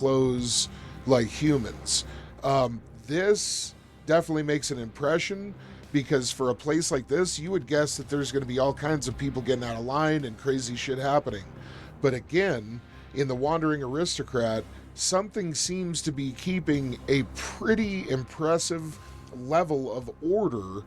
clothes like humans. This definitely makes an impression because for a place like this, you would guess that there's going to be all kinds of people getting out of line and crazy shit happening. But again, in the Wandering Aristocrat, something seems to be keeping a pretty impressive level of order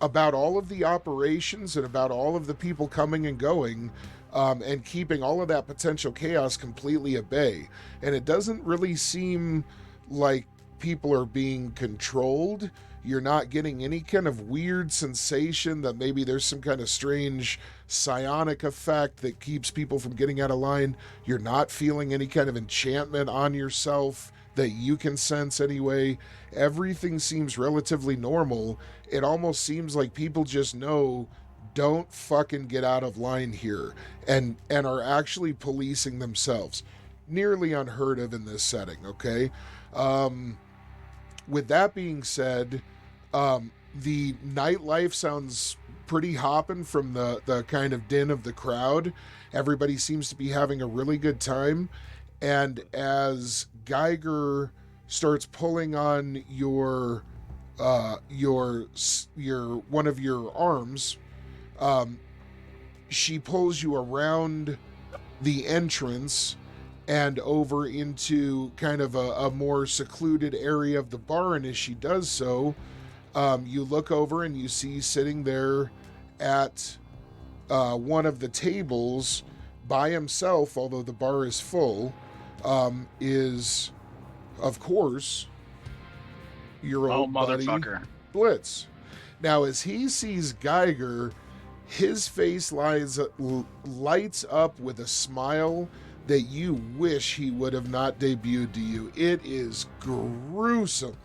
about all of the operations and about all of the people coming and going, and keeping all of that potential chaos completely at bay. And it doesn't really seem like people are being controlled. You're not getting any kind of weird sensation that maybe there's some kind of strange psionic effect that keeps people from getting out of line. You're not feeling any kind of enchantment on yourself that you can sense anyway. Everything seems relatively normal. It almost seems like people just know, don't fucking get out of line here, and are actually policing themselves. Nearly unheard of in this setting, okay? With that being said, the nightlife sounds pretty hopping from the kind of din of the crowd. Everybody seems to be having a really good time. And as Geiger starts pulling on your one of your arms, she pulls you around the entrance and over into kind of a more secluded area of the bar. And as she does so, you look over and you see sitting there at one of the tables by himself, although the bar is full, is, of course, your old buddy, Blitz. Now, as he sees Geiger, his face lights up with a smile that you wish he would have not debuted to you. It is gruesome.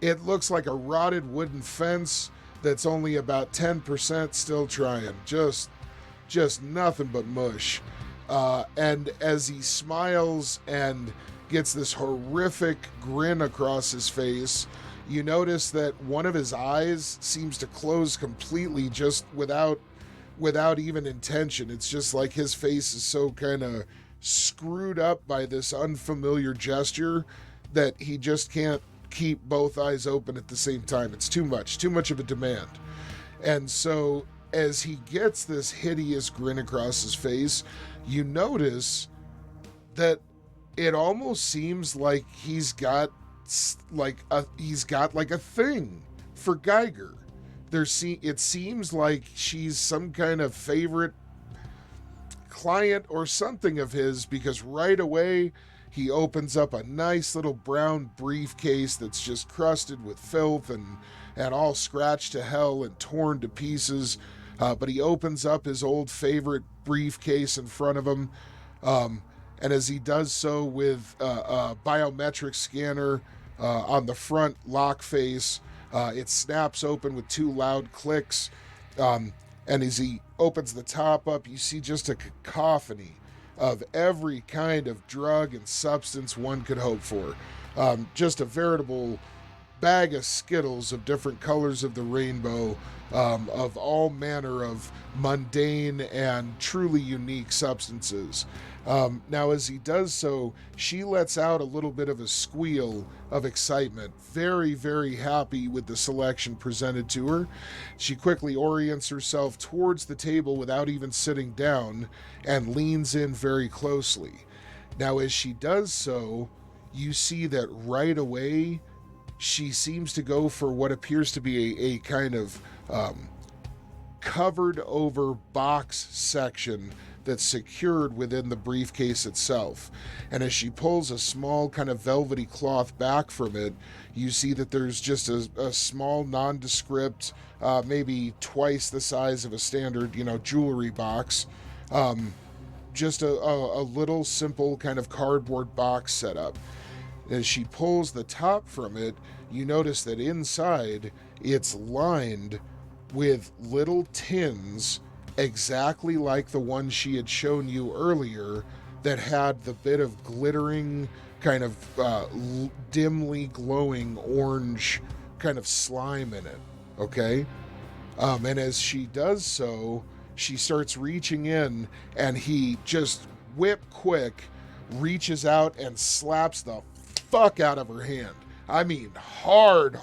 It looks like a rotted wooden fence that's only about 10% still trying. Just nothing but mush. And as he smiles and gets this horrific grin across his face, you notice that one of his eyes seems to close completely just without even intention. It's just like his face is so kind of screwed up by this unfamiliar gesture that he just can't keep both eyes open at the same time. It's too much of a demand. And so as he gets this hideous grin across his face, you notice that it almost seems like he's got like a thing for Geiger. It seems like she's some kind of favorite client or something of his, because right away he opens up a nice little brown briefcase that's just crusted with filth and all scratched to hell and torn to pieces. But he opens up his old favorite briefcase in front of him. And as he does so with a biometric scanner on the front lock face, it snaps open with two loud clicks. And as he opens the top up, you see just a cacophony of every kind of drug and substance one could hope for. Just a veritable bag of Skittles of different colors of the rainbow, of all manner of mundane and truly unique substances. Now, as he does so, she lets out a little bit of a squeal of excitement, very, very happy with the selection presented to her. She quickly orients herself towards the table without even sitting down and leans in very closely. Now, as she does so, you see that right away she seems to go for what appears to be a kind of covered over box section that's secured within the briefcase itself. And as she pulls a small kind of velvety cloth back from it, you see that there's just a small nondescript, maybe twice the size of a standard, jewelry box. Just a little simple kind of cardboard box setup. As she pulls the top from it, you notice that inside it's lined with little tins exactly like the one she had shown you earlier that had the bit of glittering kind of dimly glowing orange kind of slime in it, okay? And as she does so, she starts reaching in and he just whip quick reaches out and slaps the fuck out of her hand. I mean, hard.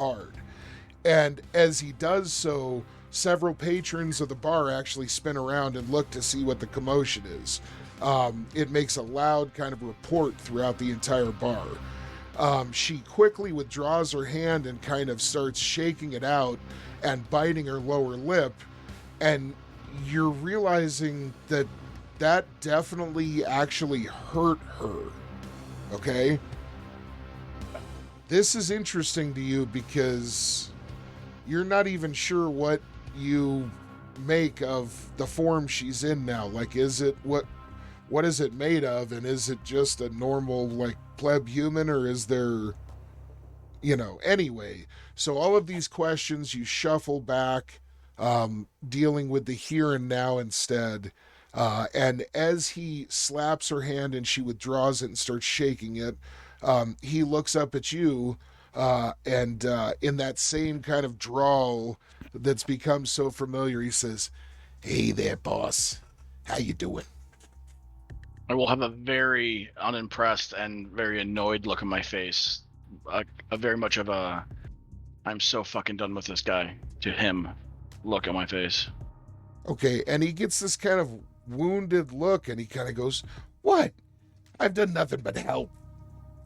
And as he does so, several patrons of the bar actually spin around and look to see what the commotion is. It makes a loud kind of report throughout the entire bar. She quickly withdraws her hand and kind of starts shaking it out and biting her lower lip. And you're realizing that definitely actually hurt her. Okay? This is interesting to you because you're not even sure what you make of the form she's in now. Like, is it what is it made of, and is it just a normal like pleb human, or is there, anyway. So all of these questions you shuffle back, dealing with the here and now instead. And as he slaps her hand and she withdraws it and starts shaking it, he looks up at you, and in that same kind of drawl that's become so familiar, he says, "Hey there, boss. How you doing?" I will have a very unimpressed and very annoyed look on my face. A very much of a, I'm so fucking done with this guy, to him look on my face. Okay, and he gets this kind of wounded look, and he kind of goes, "What? I've done nothing but help.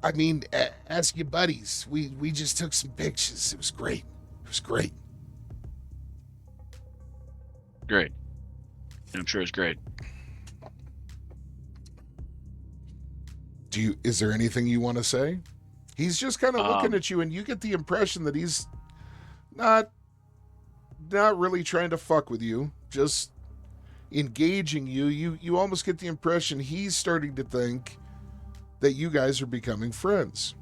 I mean, ask your buddies. We just took some pictures. It was great. Great. I'm sure it's great. Is there anything you want to say?" He's just kind of looking at you, and you get the impression that he's not really trying to fuck with you, just engaging you. You almost get the impression he's starting to think that you guys are becoming friends.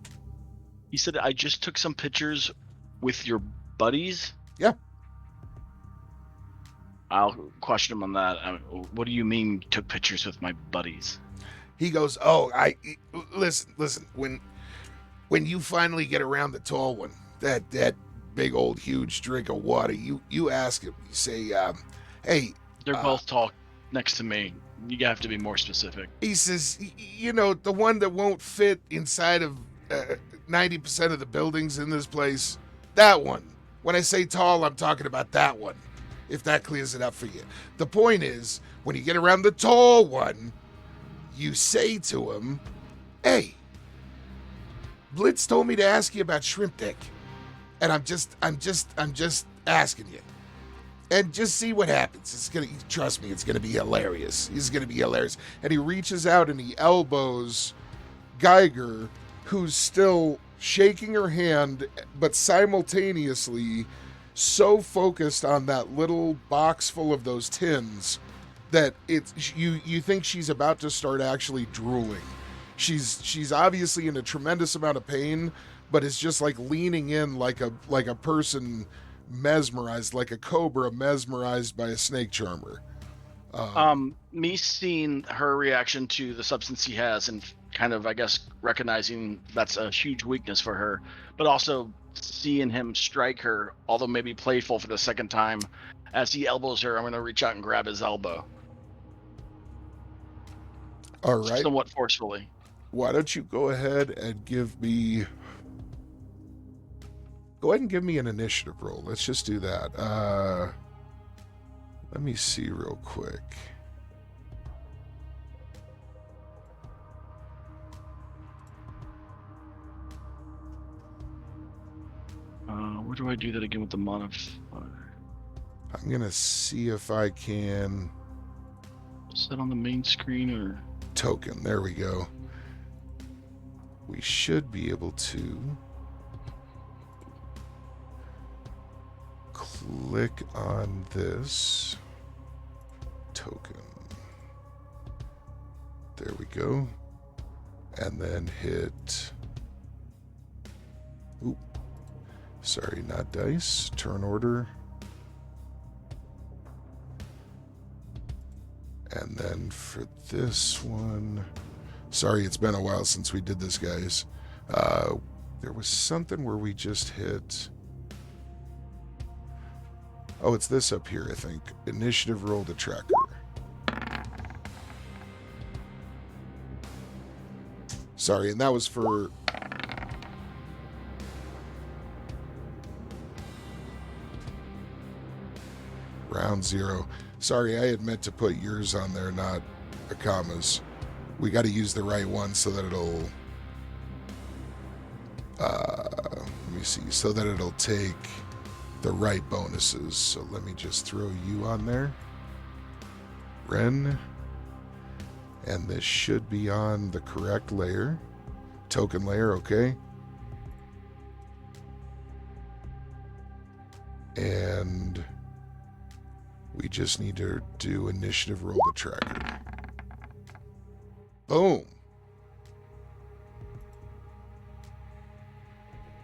He said, "I just took some pictures with your buddies?" Yeah. I'll question him on that. What do you mean took pictures with my buddies? He goes, "Oh, listen. When you finally get around the tall one, that big old huge drink of water, you ask him. You say, hey." They're both tall next to me. You have to be more specific. He says, the one that won't fit inside of 90% of the buildings in this place. That one. When I say tall, I'm talking about that one. If that clears it up for you. The point is, when you get around the tall one, you say to him, "Hey, Blitz told me to ask you about Shrimp Dick, and I'm just asking you, and just see what happens. Trust me, it's gonna be hilarious. It's gonna be hilarious." And he reaches out and he elbows Geiger, who's still shaking her hand, but simultaneously so focused on that little box full of those tins that you think she's about to start actually drooling. She's obviously in a tremendous amount of pain, but is just like leaning in like a person mesmerized, like a cobra mesmerized by a snake charmer. Me seeing her reaction to the substance he has and kind of, I guess, recognizing that's a huge weakness for her, but also seeing him strike her, although maybe playful for the second time, as he elbows her, I'm going to reach out and grab his elbow. All right. Somewhat forcefully. Why don't you go ahead and give me an initiative roll. Let's just do that. Let me see real quick. Where do I do that again with the modifier? I'm going to see if I can... Is that on the main screen or... Token, there we go. We should be able to click on this token. There we go. And then hit... Oop. Sorry, not dice. Turn order. And then for this one... Sorry, it's been a while since we did this, guys. There was something where we just hit... Oh, it's this up here, I think. Initiative roll to tracker. Sorry, and that was for... round 0. Sorry, I had meant to put yours on there, not the commas. We got to use the right one so that it'll... let me see, so that it'll take the right bonuses. So let me just throw you on there. Ren. And this should be on the correct layer. Token layer, okay. And we just need to do initiative roll the tracker. Boom.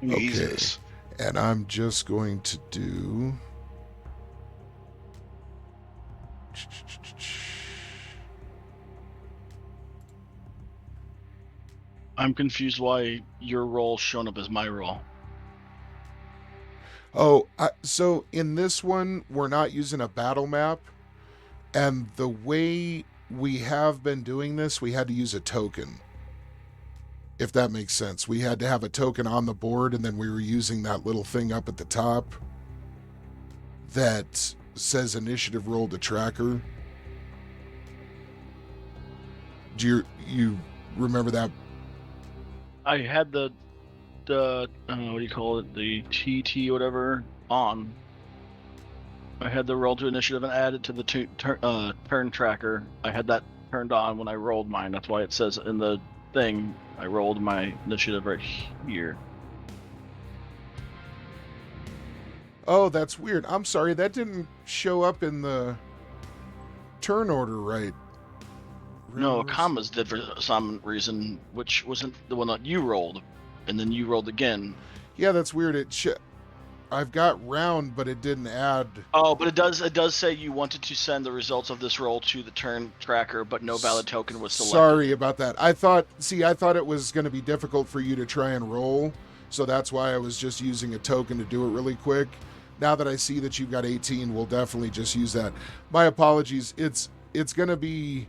Jesus. Okay. And I'm just going to do... I'm confused why your roll's shown up as my roll. Oh, so in this one, we're not using a battle map. And the way we have been doing this, we had to use a token. If that makes sense. We had to have a token on the board, and then we were using that little thing up at the top that says initiative roll to tracker. Do you remember that? I had the what do you call it, the TT whatever on. I had the roll to initiative and added to the turn tracker. I had that turned on when I rolled mine. That's why it says in the thing I rolled my initiative right here. Oh, that's weird. I'm sorry, that didn't show up in the turn order right. No, commas did for some reason, which wasn't the one that you rolled, and then you rolled again. Yeah, that's weird. I've got round, but it didn't add. Oh, but it does say you wanted to send the results of this roll to the turn tracker, but no valid token was selected. Sorry about that. I thought it was going to be difficult for you to try and roll, so that's why I was just using a token to do it really quick. Now that I see that you've got 18, we'll definitely just use that. My apologies. It's going to be...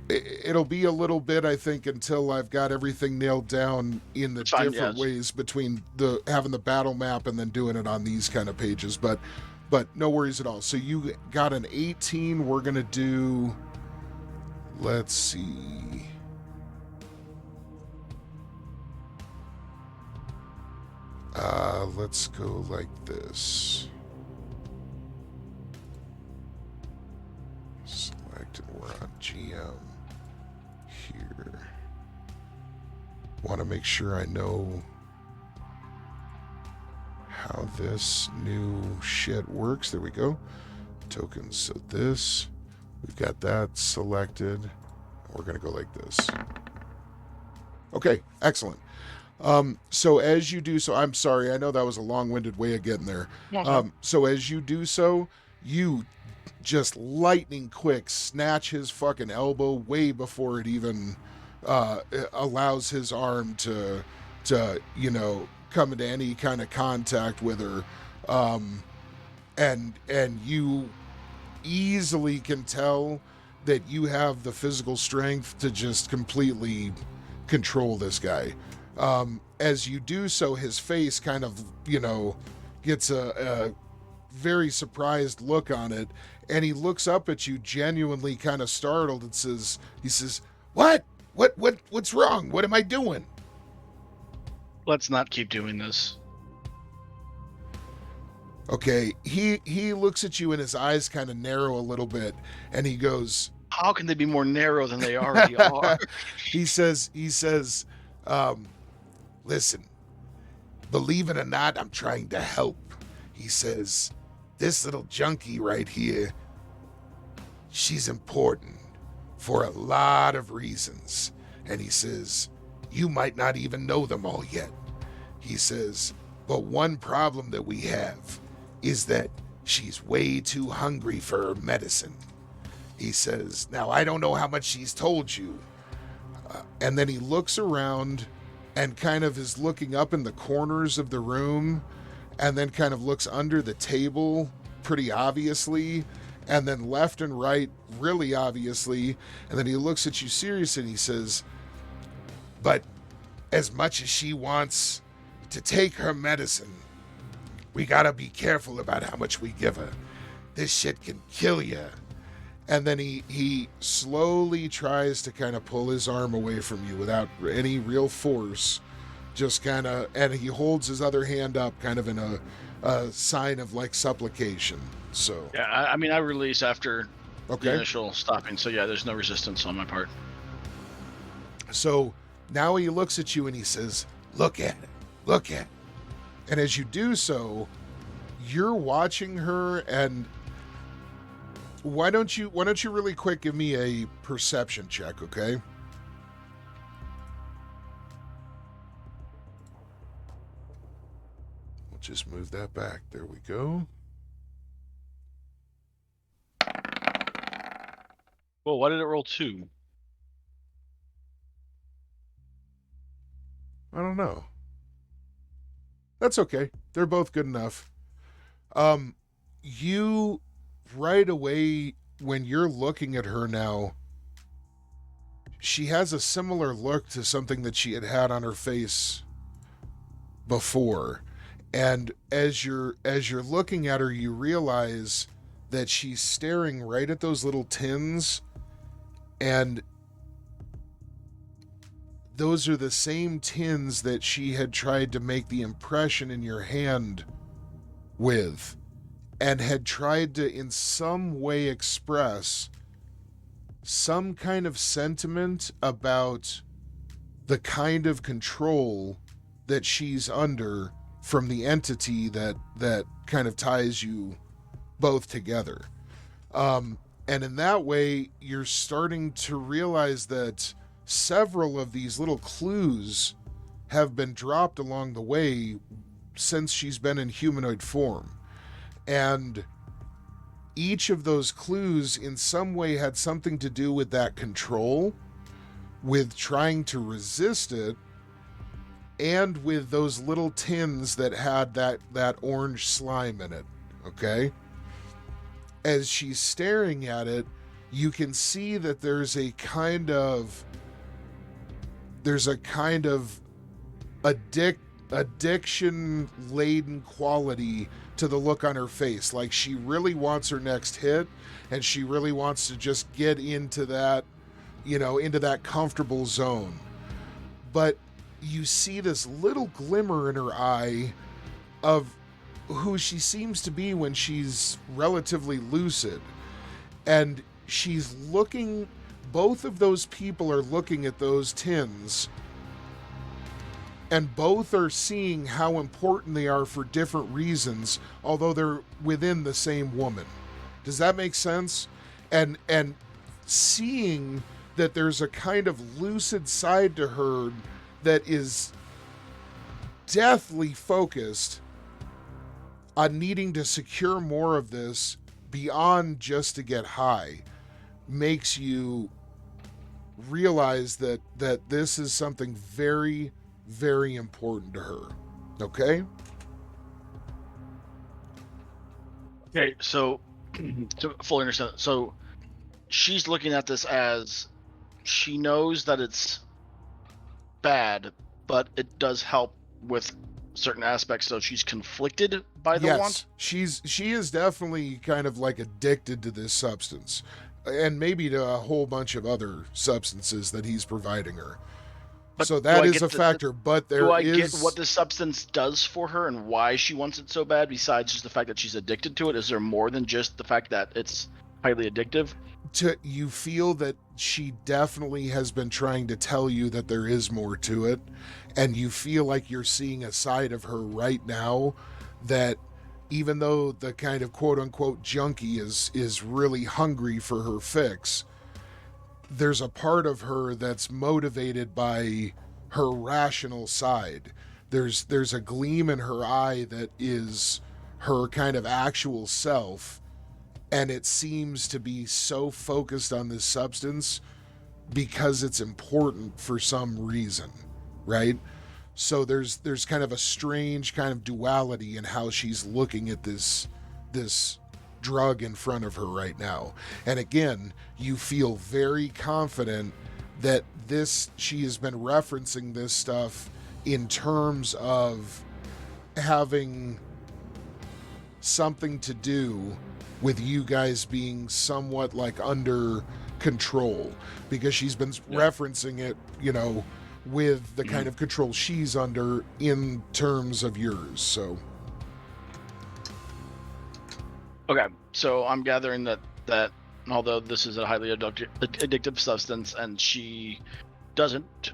It'll be a little bit, I think, until I've got everything nailed down in the different ways between having the battle map and then doing it on these kind of pages. But no worries at all. So you got an 18. We're going to do... Let's see... let's go like this. Select, and we're on GM here. Want to make sure I know how this new shit works. There we go. Tokens. So this, we've got that selected. We're going to go like this. Okay, excellent. So as you do so, I'm sorry, I know that was a long-winded way of getting there. So as you do so, you just lightning quick snatch his fucking elbow way before it even allows his arm to come into any kind of contact with her. And you easily can tell that you have the physical strength to just completely control this guy. As you do so, his face kind of, gets a very surprised look on it, and he looks up at you genuinely kind of startled and says, what's wrong? What am I doing? Let's not keep doing this. Okay, he looks at you and his eyes kind of narrow a little bit, and he goes, how can they be more narrow than they already are? He says, listen, believe it or not, I'm trying to help. He says, this little junkie right here, she's important for a lot of reasons. And he says, you might not even know them all yet. He says, but one problem that we have is that she's way too hungry for her medicine. He says, now I don't know how much she's told you. And then he looks around and kind of is looking up in the corners of the room, and then kind of looks under the table pretty obviously, and then left and right really obviously, and then he looks at you seriously and he says, But as much as she wants to take her medicine, we gotta be careful about how much we give her. This shit can kill you. And then he slowly tries to kind of pull his arm away from you without any real force. Just kind of, and he holds his other hand up kind of in a sign of like supplication. So yeah, I mean, I release after the okay. initial stopping. So yeah, there's no resistance on my part. So now he looks at you and he says, look at it, look at it. And as you do so, you're watching her, and why don't you really quick give me a perception check, okay? We'll just move that back. There we go. Well, why did it roll 2? I don't know. That's okay. They're both good enough. You right away, when you're looking at her now, she has a similar look to something that she had on her face before. And as you're looking at her, you realize that she's staring right at those little tins, and those are the same tins that she had tried to make the impression in your hand with, and had tried to in some way express some kind of sentiment about the kind of control that she's under from the entity that kind of ties you both together. And in that way, you're starting to realize that several of these little clues have been dropped along the way since she's been in humanoid form. And each of those clues in some way had something to do with that control, with trying to resist it, and with those little tins that had that orange slime in it, okay? As she's staring at it, you can see that there's a kind of addiction-laden quality to the look on her face. Like she really wants her next hit, and she really wants to just get into that, into that comfortable zone. But you see this little glimmer in her eye of who she seems to be when she's relatively lucid. And she's looking, both of those people are looking at those tins, and both are seeing how important they are for different reasons, although they're within the same woman. Does that make sense? And seeing that there's a kind of lucid side to her that is deathly focused on needing to secure more of this beyond just to get high, makes you realize that this is something very, very important to her. Okay? Okay, so to fully understand, so she's looking at this as she knows that it's bad, but it does help with certain aspects, so she's conflicted by the want? She is definitely kind of like addicted to this substance, and maybe to a whole bunch of other substances that he's providing her. But so that is a factor, but there is... Do I get what the substance does for her and why she wants it so bad, besides just the fact that she's addicted to it? Is there more than just the fact that it's highly addictive? You feel that she definitely has been trying to tell you that there is more to it, and you feel like you're seeing a side of her right now that, even though the kind of quote-unquote junkie is really hungry for her fix, there's a part of her that's motivated by her rational side. There's a gleam in her eye that is her kind of actual self, and it seems to be so focused on this substance because it's important for some reason, right? So there's kind of a strange kind of duality in how she's looking at this drug in front of her right now. And again, you feel very confident that she has been referencing this stuff in terms of having something to do with you guys being somewhat like under control, because she's been referencing it, with the kind of control she's under in terms of yours. So okay, so I'm gathering that although this is a highly addictive substance and she doesn't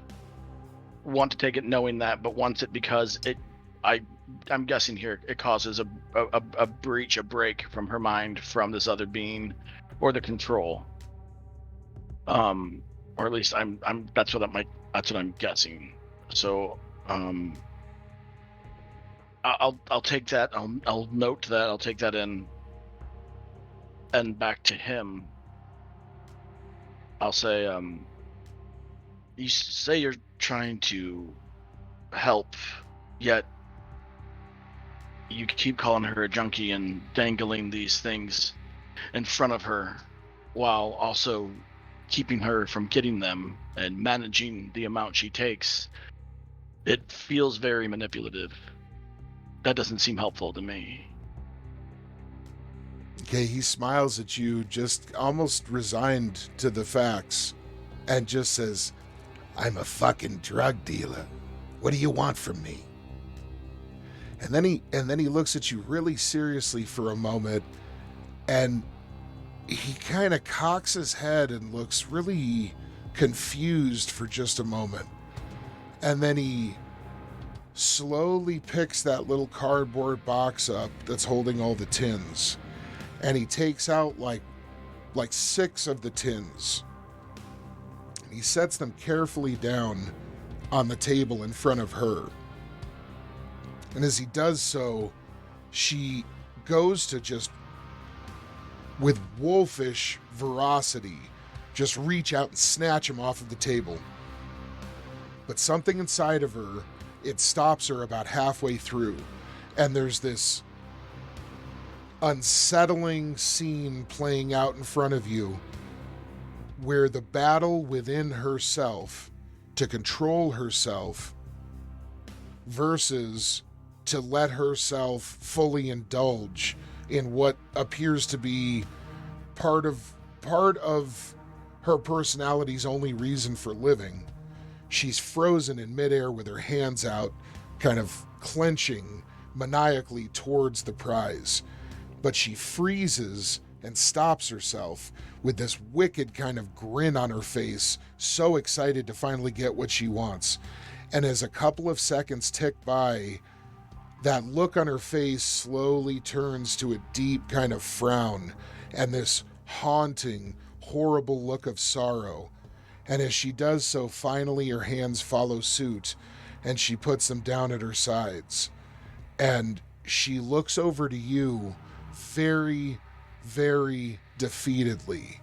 want to take it knowing that, but wants it because I'm guessing here it causes a break from her mind from this other being or the control, or at least that's what I'm guessing. So I'll take that. I'll note that. I'll take that in. And back to him, I'll say, you say you're trying to help, yet you keep calling her a junkie and dangling these things in front of her while also keeping her from getting them and managing the amount she takes. It feels very manipulative. That doesn't seem helpful to me. Okay, he smiles at you, just almost resigned to the facts, and just says, "I'm a fucking drug dealer. What do you want from me?" And then he looks at you really seriously for a moment, and he kind of cocks his head and looks really confused for just a moment. And then he slowly picks that little cardboard box up that's holding all the tins. And he takes out like 6 of the tins. He sets them carefully down on the table in front of her. And as he does so, she goes to just, with wolfish ferocity, just reach out and snatch him off of the table. But something inside of her, it stops her about halfway through. And there's this unsettling scene playing out in front of you where the battle within herself to control herself versus to let herself fully indulge in what appears to be part of her personality's only reason for living. She's frozen in midair with her hands out, kind of clenching maniacally towards the prize. But she freezes and stops herself with this wicked kind of grin on her face, so excited to finally get what she wants. And as a couple of seconds tick by, that look on her face slowly turns to a deep kind of frown and this haunting, horrible look of sorrow. And as she does so, finally her hands follow suit and she puts them down at her sides. And she looks over to you very, very defeatedly.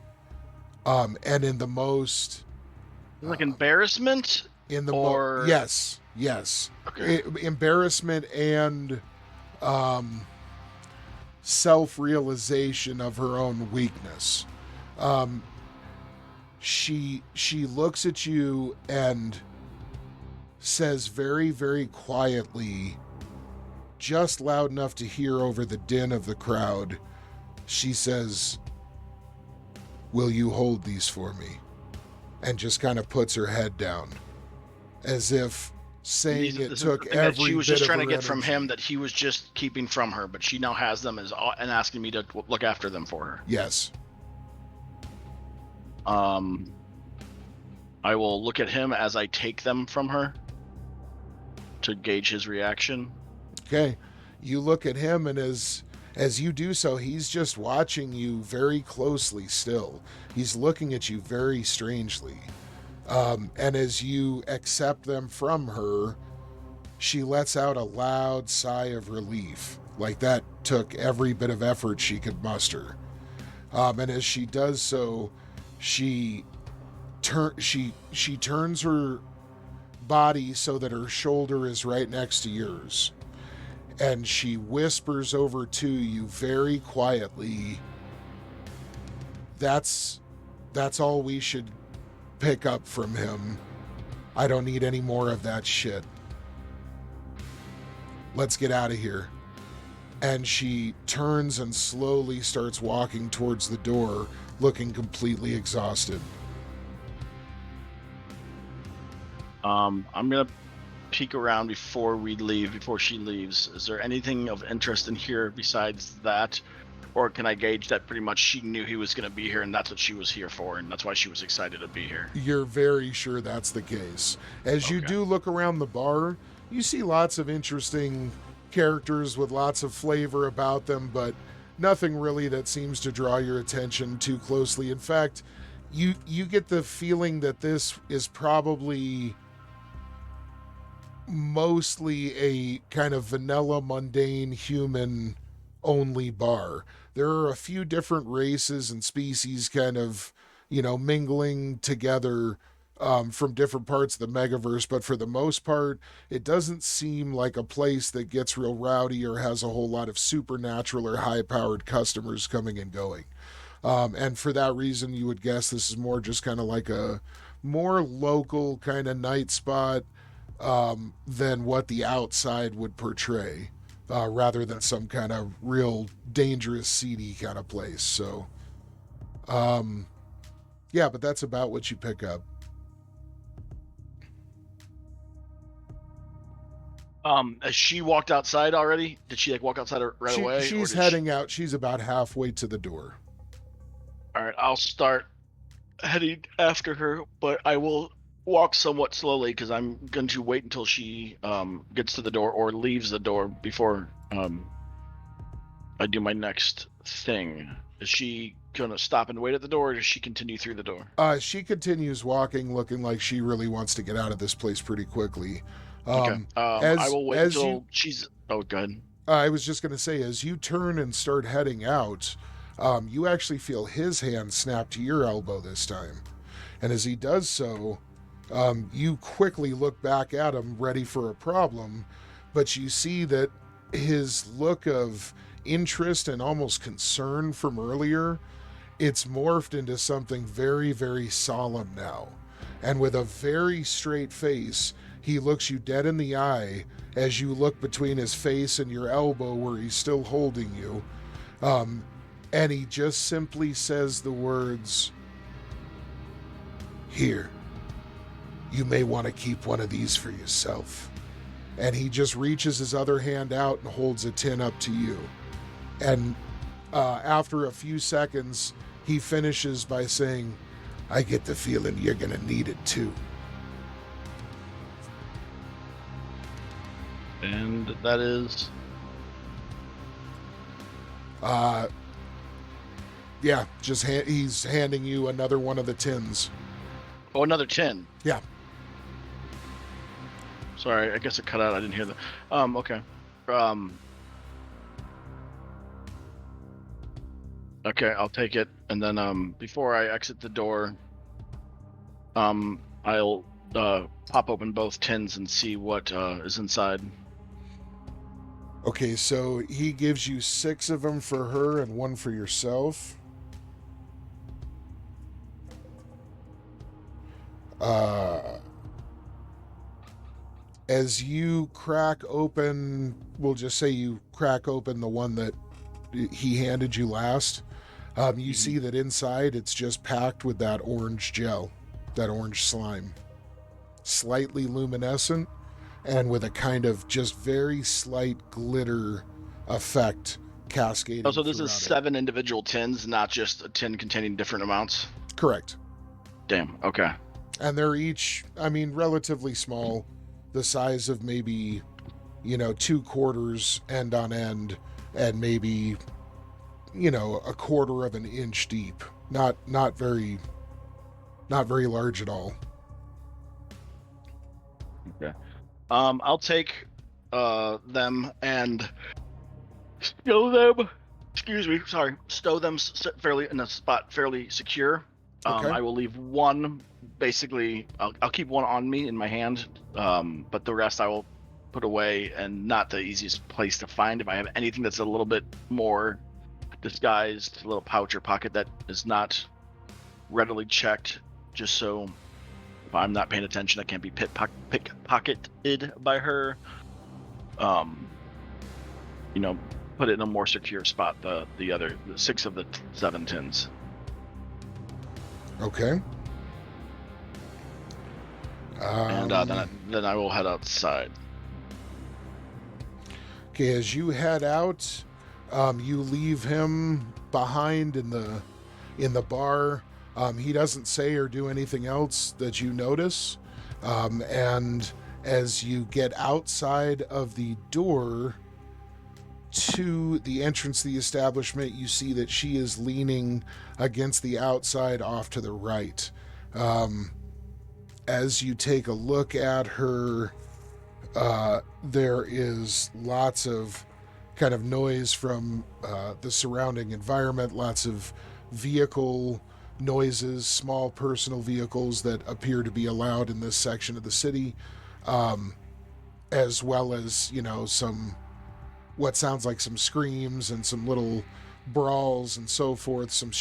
And in the most... Like embarrassment? Yes. Okay. Embarrassment and self-realization of her own weakness. She looks at you and says very, very quietly, just loud enough to hear over the din of the crowd, she says, "Will you hold these for me?" And just kind of puts her head down, as if saying it took every bit. She was just trying to get energy from him that he was just keeping from her, but she now has them and asking me to look after them for her. Yes. I will look at him as I take them from her to gauge his reaction. Okay. You look at him, and as you do so, he's just watching you very closely still. He's looking at you very strangely. And as you accept them from her, she lets out a loud sigh of relief. Like that took every bit of effort she could muster. And as she does so, she turns her body so that her shoulder is right next to yours. And she whispers over to you very quietly, that's all we should pick up from him. I don't need any more of that shit. Let's get out of here. And she turns and slowly starts walking towards the door, looking completely exhausted. I'm gonna peek around before she leaves. Is there anything of interest in here besides that? Or can I gauge that pretty much she knew he was going to be here and that's what she was here for and that's why she was excited to be here? You're very sure that's the case. As you do look around the bar, you see lots of interesting characters with lots of flavor about them, but nothing really that seems to draw your attention too closely. In fact, you get the feeling that this is probably mostly a kind of vanilla, mundane, human only bar. There are a few different races and species kind of, mingling together from different parts of the Megaverse, but for the most part, it doesn't seem like a place that gets real rowdy or has a whole lot of supernatural or high-powered customers coming and going. And for that reason, you would guess this is more just kind of like a more local kind of night spot than what the outside would portray. Rather than some kind of real dangerous, seedy kind of place. So, yeah, but that's about what you pick up. Has she walked outside already? Did she walk outside right away? She's heading out. She's about halfway to the door. All right, I'll start heading after her, but I will walk somewhat slowly because I'm going to wait until she gets to the door or leaves the door before I do my next thing. Is she going to stop and wait at the door, or does she continue through the door? She continues walking, looking like she really wants to get out of this place pretty quickly. Okay. I will wait until she's... Oh, go ahead. I was just going to say, as you turn and start heading out, you actually feel his hand snap to your elbow this time. And as he does so... you quickly look back at him, ready for a problem, but you see that his look of interest and almost concern from earlier, it's morphed into something very, very solemn now. And with a very straight face, he looks you dead in the eye as you look between his face and your elbow where he's still holding you. And he just simply says the words, "Here. You may want to keep one of these for yourself." And he just reaches his other hand out and holds a tin up to you. And after a few seconds, he finishes by saying, "I get the feeling you're going to need it too." And that is... Yeah, just he's handing you another one of the tins. Oh, another tin? Yeah. Sorry, I guess it cut out. I didn't hear that. Okay. Okay, I'll take it. And then before I exit the door, I'll pop open both tins and see what is inside. Okay, so he gives you 6 of them for her and 1 for yourself. As you crack open, we'll just say you crack open the one that he handed you last, you see that inside it's just packed with that orange gel, that orange slime. Slightly luminescent and with a kind of just very slight glitter effect cascading. Oh, so this is 7 individual tins, not just a tin containing different amounts? Correct. Damn, okay. And they're each, relatively small, the size of maybe, 2 quarters end on end, and maybe, a quarter of an inch deep. Not very large at all. Okay. I'll take them and stow them. Stow them fairly in a spot fairly secure. Okay. I will leave one. Basically, I'll keep one on me in my hand, but the rest I will put away, and not the easiest place to find. If I have anything that's a little bit more disguised, a little pouch or pocket that is not readily checked, just so if I'm not paying attention, I can't be pickpocketed by her. Put it in a more secure spot. The 6 of the 7 tins. Okay. And then I will head outside. Okay, as you head out, you leave him behind in the bar. He doesn't say or do anything else that you notice. And as you get outside of the door to the entrance to the establishment, you see that she is leaning against the outside off to the right. As you take a look at her, there is lots of kind of noise from the surrounding environment, lots of vehicle noises, small personal vehicles that appear to be allowed in this section of the city, as well as, some what sounds like some screams and some little brawls and so forth, some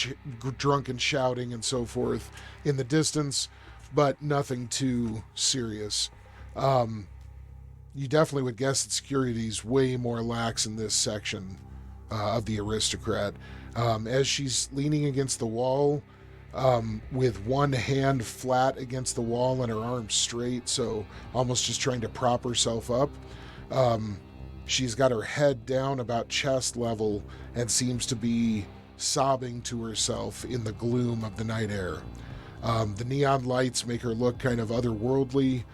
drunken shouting and so forth in the distance, but nothing too serious. You definitely would guess that security is way more lax in this section of the Aristocrat. As she's leaning against the wall, with one hand flat against the wall and her arms straight, so almost just trying to prop herself up. She's got her head down about chest level and seems to be sobbing to herself in the gloom of the night air. The neon lights make her look kind of otherworldly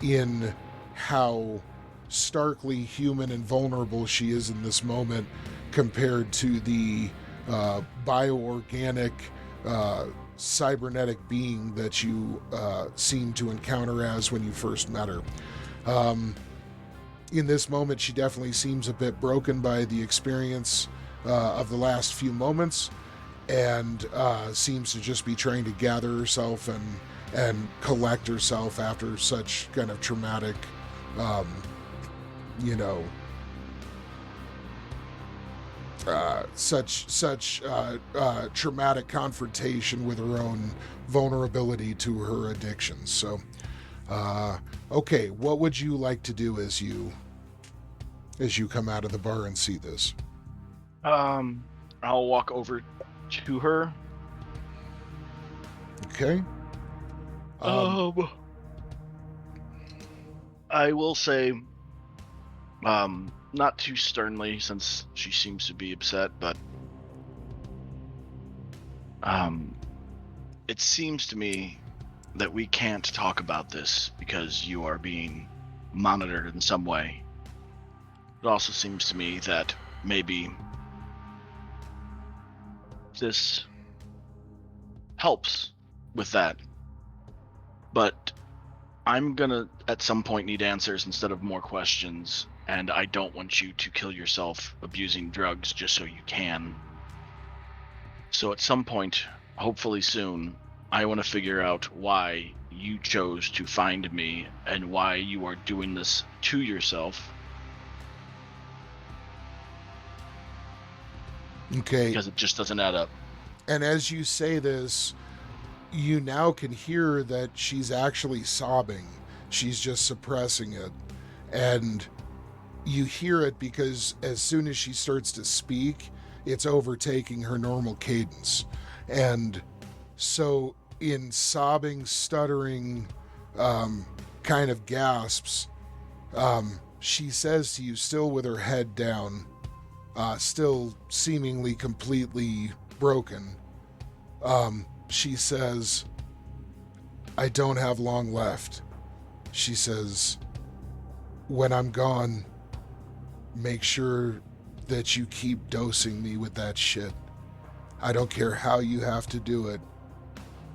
in how starkly human and vulnerable she is in this moment compared to the bioorganic cybernetic being that you seem to encounter as when you first met her. In this moment, she definitely seems a bit broken by the experience of the last few moments, and seems to just be trying to gather herself and collect herself after such kind of traumatic, traumatic confrontation with her own vulnerability to her addictions. So, okay, what would you like to do as you come out of the bar and see this? I'll walk over to her. Okay. I will say, not too sternly since she seems to be upset, but it seems to me that we can't talk about this because you are being monitored in some way. It also seems to me that maybe this helps with that. But I'm gonna at some point need answers instead of more questions, and I don't want you to kill yourself abusing drugs just so you can. So at some point, hopefully soon, I want to figure out why you chose to find me and why you are doing this to yourself. Okay. Because it just doesn't add up. And as you say this, you now can hear that she's actually sobbing. She's just suppressing it. And you hear it because as soon as she starts to speak, it's overtaking her normal cadence. And so in sobbing, stuttering, kind of gasps, she says to you, still with her head down, still seemingly completely broken, she says, "I don't have long left." She says, "When I'm gone, make sure that you keep dosing me with that shit. I don't care how you have to do it.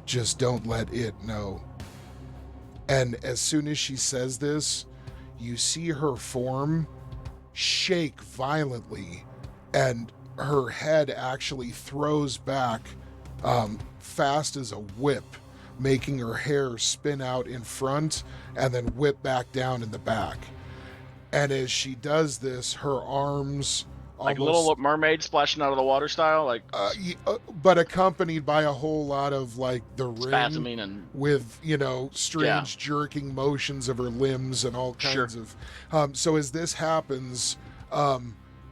Just don't let it know." And as soon as she says this, you see her form shake violently, and her head actually throws back fast as a whip, making her hair spin out in front and then whip back down in the back. And as she does this, her arms Like almost, Little Mermaid splashing out of the water style, like but accompanied by a whole lot of like the ring spasming and with, strange jerking motions of her limbs and all Sure. kinds of. So as this happens,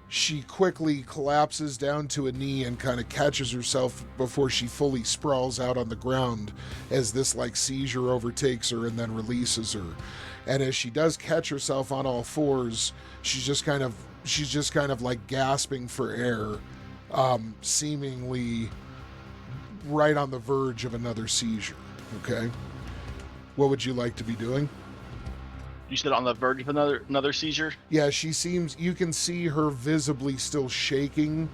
she quickly collapses down to a knee and kind of catches herself before she fully sprawls out on the ground as this like seizure overtakes her and then releases her. And as she does catch herself on all fours, she's just kind of like gasping for air, seemingly right on the verge of another seizure. Okay, what would you like to be doing? You said on the verge of another seizure? Yeah, you can see her visibly still shaking,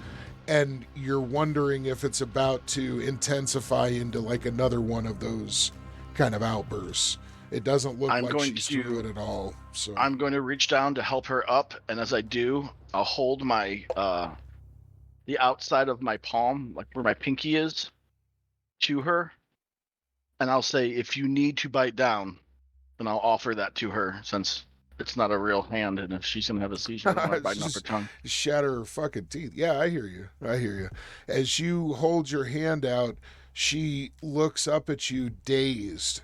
and you're wondering if it's about to intensify into like another one of those kind of outbursts. It doesn't look like she's through it at all. So I'm going to reach down to help her up, and as I do, I'll hold my the outside of my palm, like where my pinky is, to her, and I'll say, if you need to bite down, then I'll offer that to her, since it's not a real hand, and if she's gonna have a seizure, I don't want to bite off her tongue. Shatter her fucking teeth. Yeah, I hear you. As you hold your hand out, she looks up at you dazed,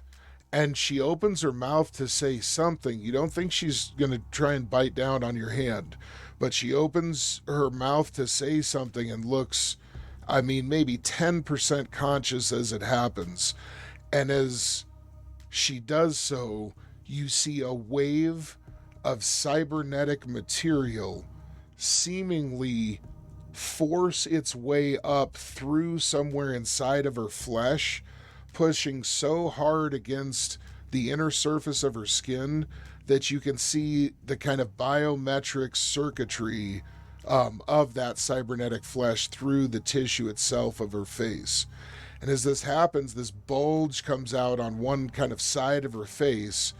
and she opens her mouth to say something. You don't think she's going to try and bite down on your hand, but she opens her mouth to say something and looks, maybe 10% conscious as it happens. And as she does so, you see a wave of cybernetic material seemingly force its way up through somewhere inside of her flesh, pushing so hard against the inner surface of her skin that you can see the kind of biometric circuitry of that cybernetic flesh through the tissue itself of her face. And as this happens, this bulge comes out on one kind of side of her face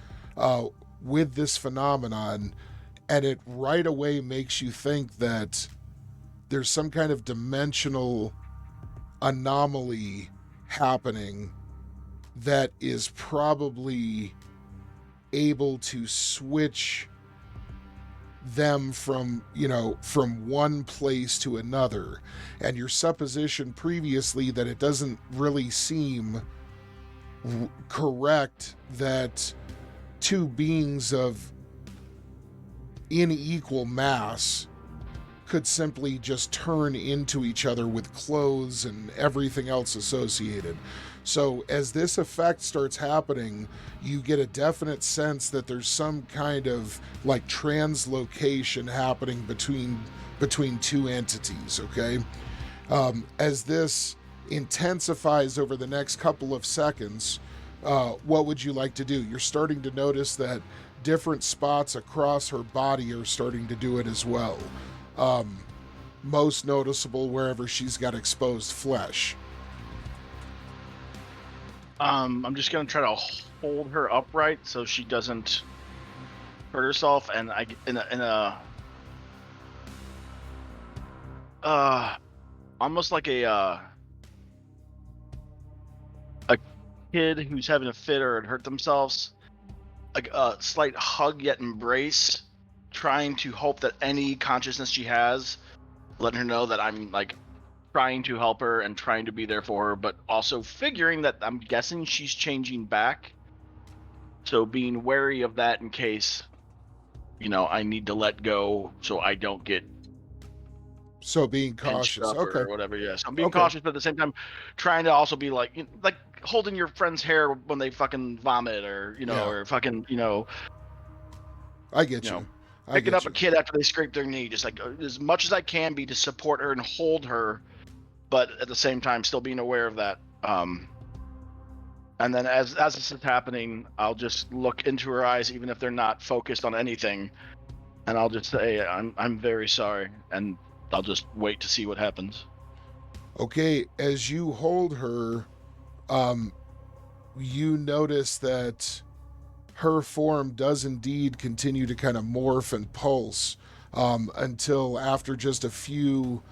with this phenomenon, and it right away makes you think that there's some kind of dimensional anomaly happening that is probably able to switch them from one place to another. And your supposition previously that it doesn't really seem correct that two beings of unequal mass could simply just turn into each other with clothes and everything else associated. So as this effect starts happening, you get a definite sense that there's some kind of like translocation happening between two entities, okay? As this intensifies over the next couple of seconds, what would you like to do? You're starting to notice that different spots across her body are starting to do it as well. Most noticeable wherever she's got exposed flesh. I'm just gonna try to hold her upright so she doesn't hurt herself, and almost like a kid who's having a fit or hurt themselves, like a slight hug yet embrace, trying to hope that any consciousness she has, letting her know that I'm like trying to help her and trying to be there for her, but also figuring that I'm guessing she's changing back. So being wary of that in case, I need to let go so I don't get. So being cautious, okay, or whatever. Yes, I'm being cautious, but at the same time, trying to also be like holding your friend's hair when they fucking vomit, or or fucking I get you. Picking up a kid after they scrape their knee, just like as much as I can be to support her and hold her, but at the same time still being aware of that. And then as this is happening, I'll just look into her eyes, even if they're not focused on anything, and I'll just say, I'm very sorry, and I'll just wait to see what happens. Okay, as you hold her, you notice that her form does indeed continue to kind of morph and pulse until after just a few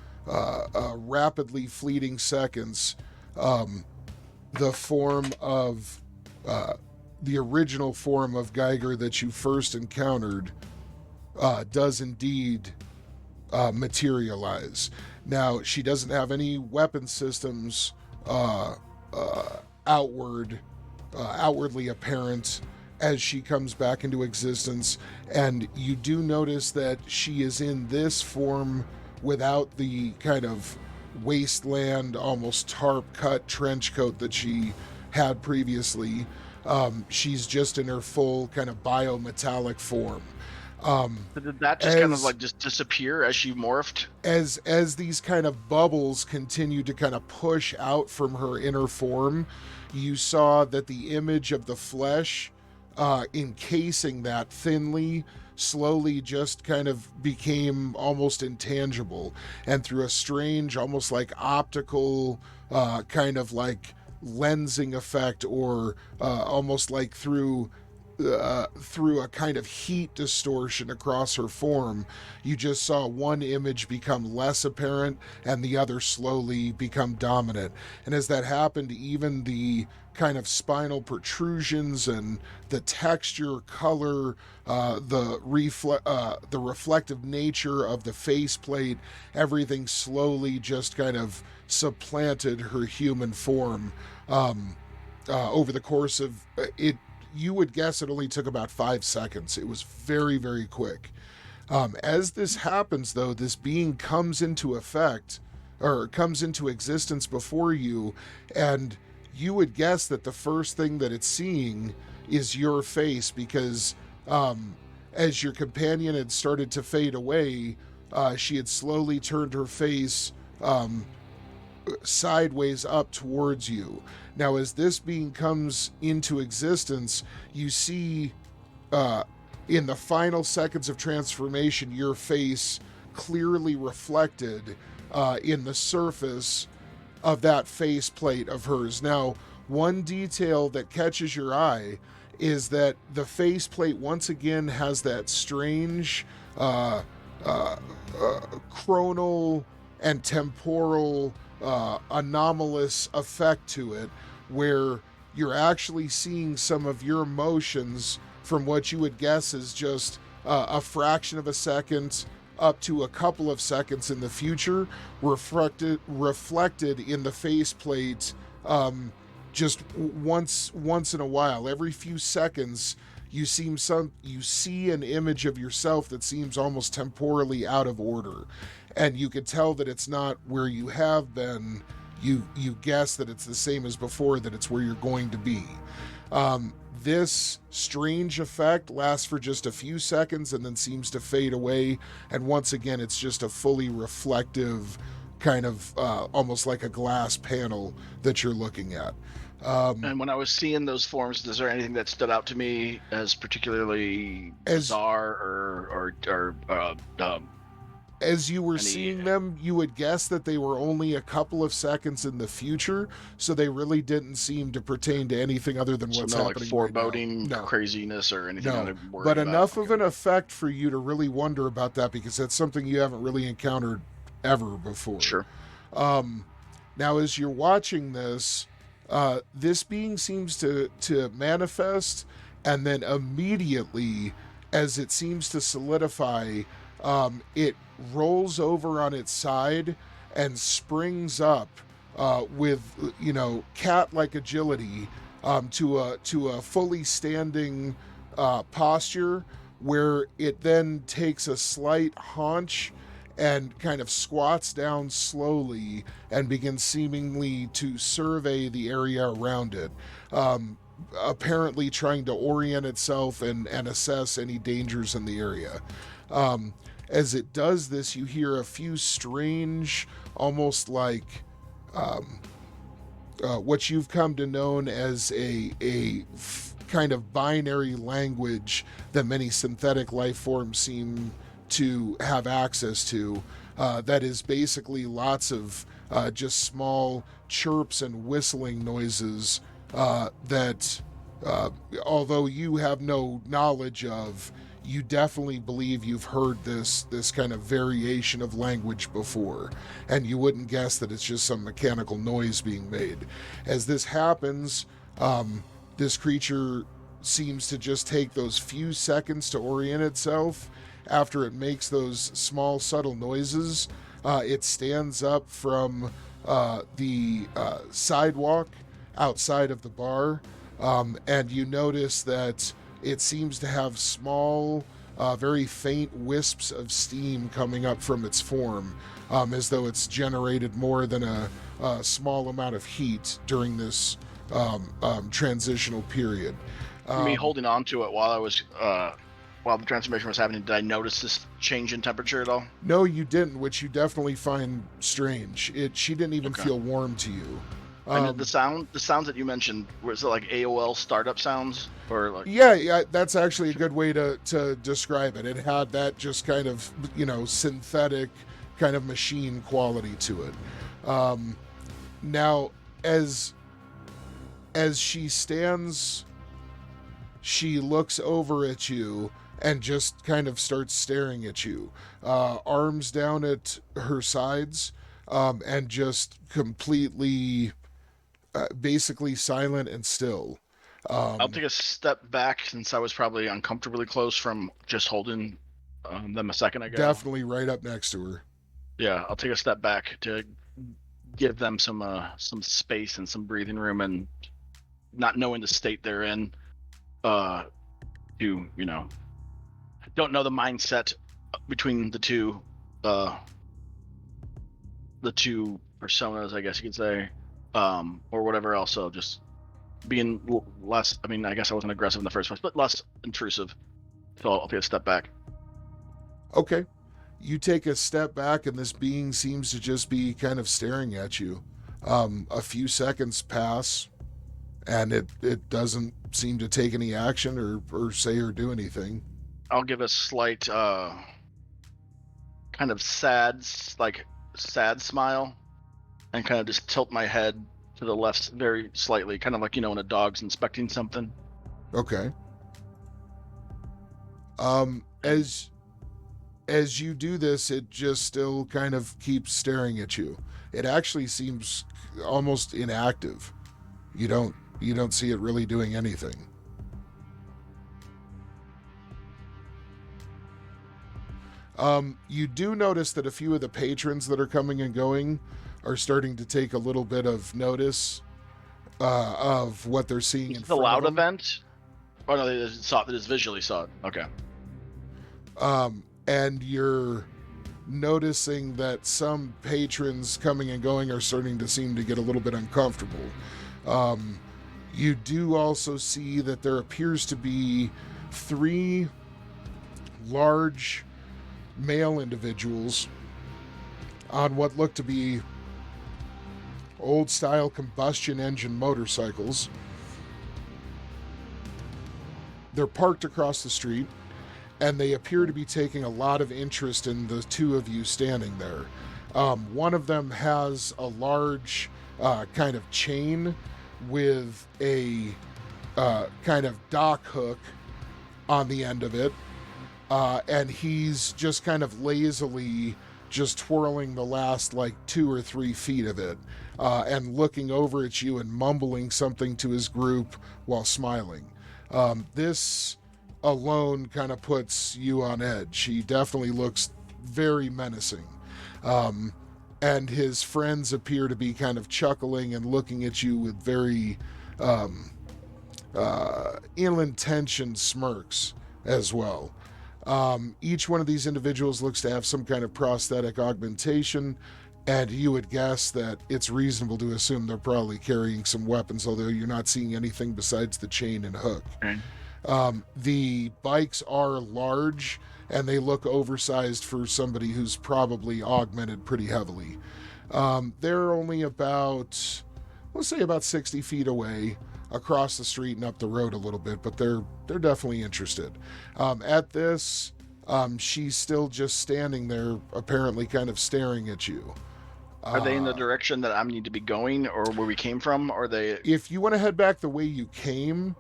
rapidly fleeting seconds, the form of the original form of Geiger that you first encountered does indeed materialize. Now, she doesn't have any weapon systems outwardly apparent as she comes back into existence, and you do notice that she is in this form without the kind of wasteland, almost tarp cut trench coat that she had previously. She's just in her full kind of biometallic form. Did that just kind of like just disappear as she morphed? As these kind of bubbles continue to kind of push out from her inner form, you saw that the image of the flesh encasing that thinly slowly just kind of became almost intangible, and through a strange, almost like optical kind of like lensing effect, or almost like through a kind of heat distortion across her form, you just saw one image become less apparent and the other slowly become dominant. And as that happened, even the kind of spinal protrusions and the texture, color, the reflective nature of the faceplate, everything slowly just kind of supplanted her human form. Over the course of it, you would guess it only took about 5 seconds. It was very, very quick. As this happens, though, this being comes into effect, or comes into existence before you, and you would guess that the first thing that it's seeing is your face, because as your companion had started to fade away, she had slowly turned her face sideways up towards you. Now, as this being comes into existence, you see in the final seconds of transformation, your face clearly reflected in the surface of that faceplate of hers. Now, one detail that catches your eye is that the faceplate once again has that strange chronal and temporal anomalous effect to it, where you're actually seeing some of your emotions from what you would guess is just a fraction of a second up to a couple of seconds in the future, reflected in the faceplate just once in a while. Every few seconds you see an image of yourself that seems almost temporally out of order, and you could tell that it's not where you have been. You guess that it's the same as before, that it's where you're going to be. This strange effect lasts for just a few seconds and then seems to fade away, and once again it's just a fully reflective kind of almost like a glass panel that you're looking at. And when I was seeing those forms, is there anything that stood out to me as particularly bizarre or as you were seeing them, you would guess that they were only a couple of seconds in the future, so they really didn't seem to pertain to anything other than what's happening like foreboding right now. No. Craziness or anything. No, but enough of an effect for you to really wonder about that, because that's something you haven't really encountered ever before. Sure. Now, as you're watching this, this being seems to manifest, and then immediately, as it seems to solidify, it rolls over on its side and springs up with, cat-like agility to a fully standing posture, where it then takes a slight haunch and kind of squats down slowly and begins seemingly to survey the area around it, apparently trying to orient itself and assess any dangers in the area. As it does this, you hear a few strange, almost like what you've come to know as a kind of binary language that many synthetic life forms seem to have access to, that is basically lots of just small chirps and whistling noises that, although you have no knowledge of, you definitely believe you've heard this kind of variation of language before, and you wouldn't guess that it's just some mechanical noise being made. As this happens, this creature seems to just take those few seconds to orient itself, after it makes those small, subtle noises, it stands up from the sidewalk outside of the bar, and you notice that it seems to have small, very faint wisps of steam coming up from its form, as though it's generated more than a small amount of heat during this transitional period. Me holding on to it while I was while the transformation was happening, did I notice this change in temperature at all? No, you didn't, which you definitely find strange. She didn't even feel warm to you. And the sounds that you mentioned, was it like AOL startup sounds, or like? Yeah, that's actually a good way to describe it. It had that just kind of, synthetic kind of machine quality to it. Now, as she stands, she looks over at you and just kind of starts staring at you, arms down at her sides, and just completely, basically silent and still. I'll take a step back, since I was probably uncomfortably close from just holding them a second ago. Definitely right up next to her. Yeah, I'll take a step back to give them some space and some breathing room, and not knowing the state they're in, don't know the mindset between the two personas, I guess you could say, or whatever else. So just being less, I guess I wasn't aggressive in the first place, but less intrusive. So I'll take a step back. Okay. You take a step back, and this being seems to just be kind of staring at you. A few seconds pass, and it doesn't seem to take any action or say or do anything. I'll give a slight kind of sad smile, and kind of just tilt my head to the left very slightly, kind of like, when a dog's inspecting something. Okay. As you do this, it just still kind of keeps staring at you. It actually seems almost inactive. You don't see it really doing anything. You do notice that a few of the patrons that are coming and going are starting to take a little bit of notice of what they're seeing in front of them. The loud event? Oh no, they just visually saw it. Okay. And you're noticing that some patrons coming and going are starting to seem to get a little bit uncomfortable. You do also see that there appears to be 3 large male individuals on what look to be old-style combustion engine motorcycles. They're parked across the street, and they appear to be taking a lot of interest in the 2 of you standing there. One of them has a large kind of chain with a kind of dock hook on the end of it, and he's just kind of lazily just twirling the last 2 or 3 feet of it, and looking over at you and mumbling something to his group while smiling. This alone kind of puts you on edge. He definitely looks very menacing. And his friends appear to be kind of chuckling and looking at you with very ill-intentioned smirks as well. Each one of these individuals looks to have some kind of prosthetic augmentation, and you would guess that it's reasonable to assume they're probably carrying some weapons, although you're not seeing anything besides the chain and hook. Okay. The bikes are large, and they look oversized for somebody who's probably augmented pretty heavily. They're only about, let's say about 60 feet away, across the street and up the road a little bit, but they're definitely interested. At this, she's still just standing there, apparently kind of staring at you. Are they in the direction that I need to be going, or where we came from? Or they? If you want to head back the way you came,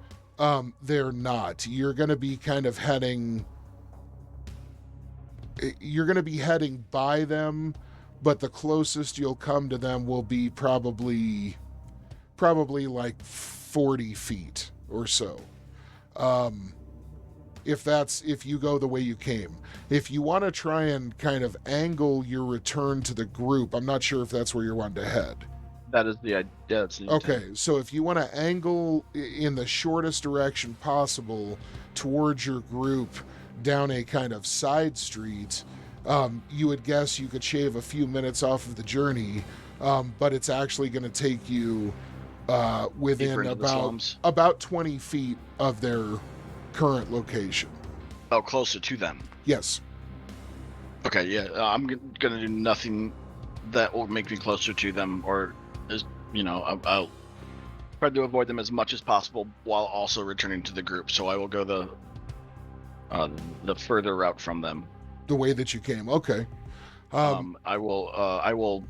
they're not. You're going to be kind of heading. You're going to be heading by them, but the closest you'll come to them will be probably 40 feet or so. if you go the way you came. If you want to try and kind of angle your return to the group, I'm not sure if that's where you're wanting to head. That is the idea. That's the Okay, intent. so if you want to angle in the shortest direction possible towards your group down a kind of side street, you would guess you could shave a few minutes off of the journey, but it's actually going to take you Deeper within into the slums. about 20 feet of their current location. Oh, closer to them. Yes. Okay, yeah. I'm gonna do nothing that will make me closer to them, or is I'll try to avoid them as much as possible while also returning to the group. So I will go the further route from them. The way that you came. Okay. I will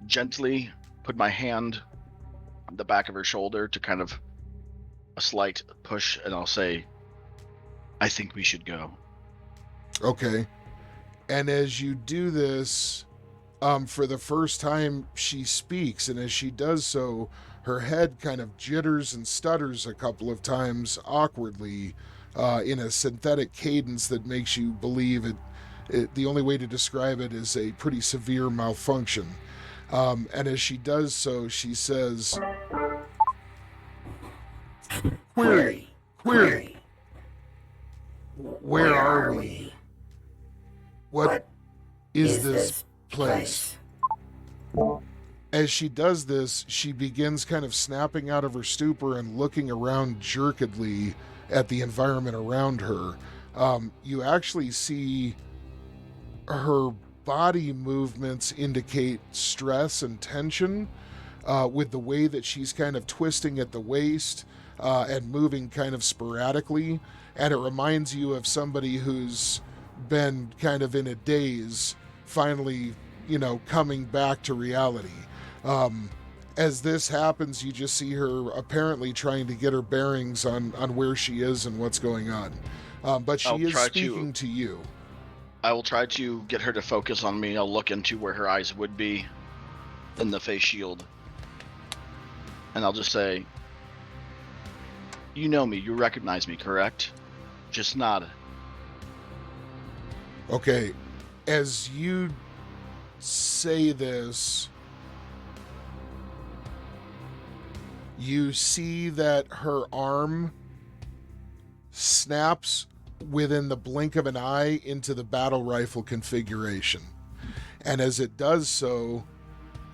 gently put my hand on the back of her shoulder to kind of a slight push, and I'll say, I think we should go. Okay. And as you do this, for the first time she speaks, and as she does so, her head kind of jitters and stutters a couple of times awkwardly, in a synthetic cadence that makes you believe it the only way to describe it is a pretty severe malfunction. And as she does so, she says, Query. Where are we? What is this place? As she does this, she begins kind of snapping out of her stupor and looking around jerkedly at the environment around her. You actually see her body movements indicate stress and tension, with the way that she's kind of twisting at the waist and moving kind of sporadically. And it reminds you of somebody who's been kind of in a daze, finally, coming back to reality. As this happens, you just see her apparently trying to get her bearings on where she is and what's going on. But she is speaking to you. I will try to get her to focus on me. I'll look into where her eyes would be in the face shield. And I'll just say, you know me, you recognize me, correct? Just nod. Okay, as you say this, you see that her arm snaps within the blink of an eye into the battle rifle configuration. And as it does so,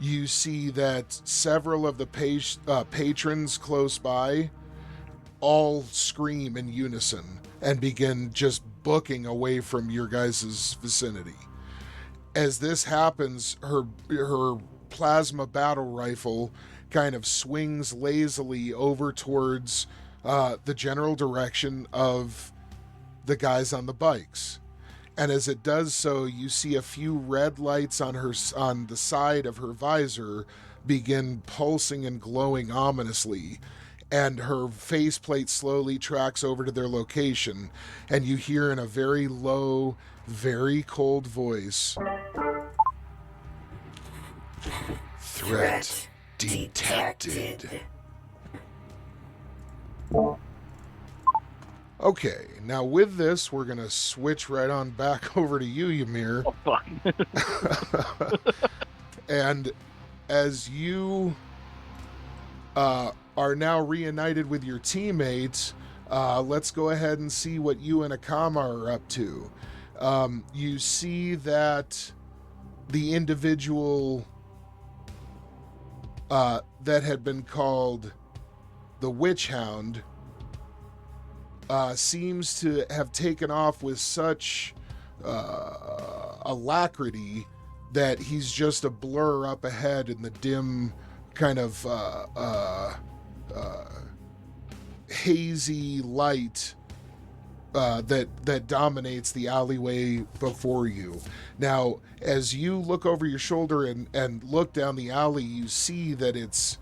you see that several of the patrons close by all scream in unison and begin just booking away from your guys' vicinity. As this happens, her plasma battle rifle kind of swings lazily over towards the general direction of the guys on the bikes. And as it does so, you see a few red lights on the side of her visor begin pulsing and glowing ominously, and her faceplate slowly tracks over to their location, and you hear in a very low, very cold voice, "Threat detected." Okay, now with this, we're going to switch right on back over to you, Ymir. Oh, fuck. And as you are now reunited with your teammates, let's go ahead and see what you and Akama are up to. You see that the individual that had been called the Witch Hound seems to have taken off with such alacrity that he's just a blur up ahead in the dim kind of hazy light that dominates the alleyway before you. Now, as you look over your shoulder and look down the alley, you see that it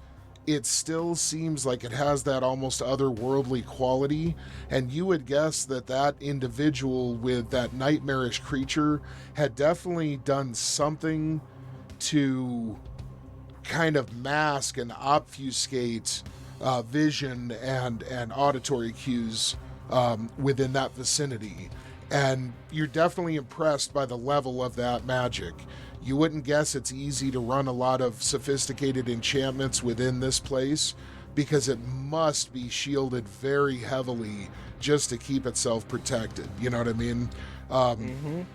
still seems like it has that almost otherworldly quality, and you would guess that individual with that nightmarish creature had definitely done something to kind of mask and obfuscate vision and auditory cues within that vicinity. And you're definitely impressed by the level of that magic. You wouldn't guess it's easy to run a lot of sophisticated enchantments within this place, because it must be shielded very heavily just to keep itself protected. You know what I mean?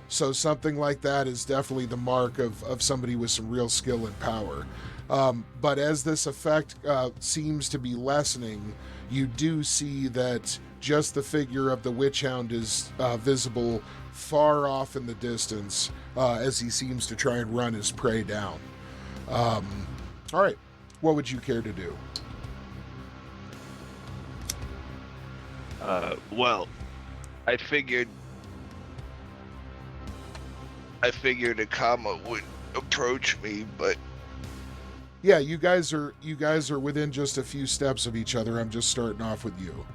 So something like that is definitely the mark of somebody with some real skill and power. But as this effect seems to be lessening, you do see that just the figure of the witch hound is visible far off in the distance as he seems to try and run his prey down. All right, what would you care to do? Well, I figured Akama would approach me, but Yeah, you guys are within just a few steps of each other. I'm just starting off with you.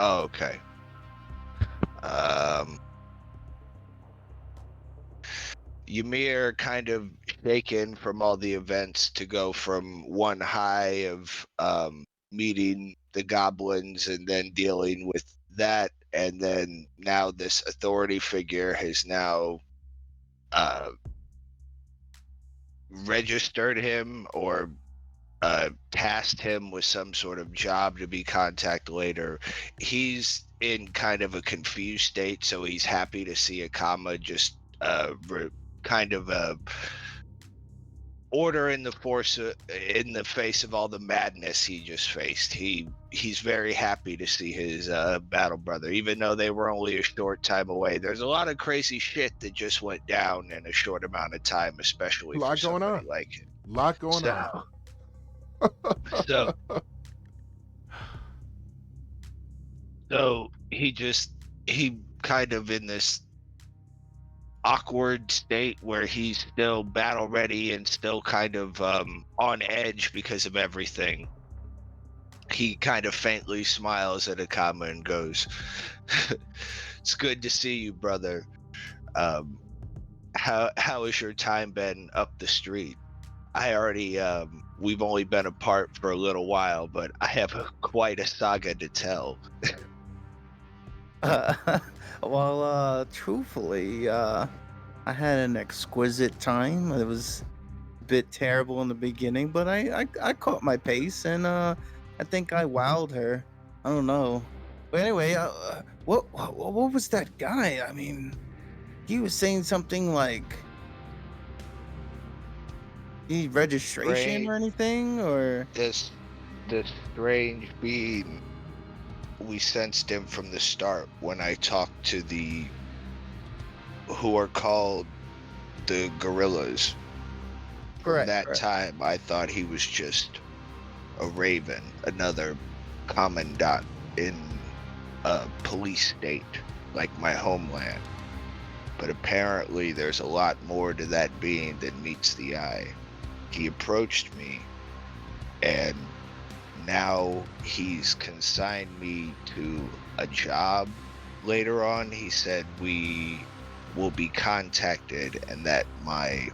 oh, okay. Ymir kind of shaken from all the events to go from one high of meeting the goblins and then dealing with that, and then now this authority figure has now registered him or tasked him with some sort of job to be contacted later. He's in kind of a confused state, so he's happy to see Akama just kind of order in the force in the face of all the madness he just faced. He's very happy to see his battle brother, even though they were only a short time away. There's a lot of crazy shit that just went down in a short amount of time, especially for somebody like him. Lot going on. So he kind of in this awkward state where he's still battle ready and still kind of on edge because of everything. He kind of faintly smiles at Akama and goes, "It's good to see you, brother. How has your time been up the street? I already we've only been apart for a little while, but I have quite a saga to tell." Well, truthfully, I had an exquisite time. It was a bit terrible in the beginning, but I caught my pace, and I think I wowed her. I don't know. But anyway, what was that guy? I mean, he was saying something like, "Need registration or anything?" Or this strange being. We sensed him from the start when I talked to the who are called the gorillas. From that time, I thought he was just a raven, another commandant in a police state like my homeland. But apparently there's a lot more to that being than meets the eye. He approached me, and now he's consigned me to a job. Later on, he said we will be contacted and that my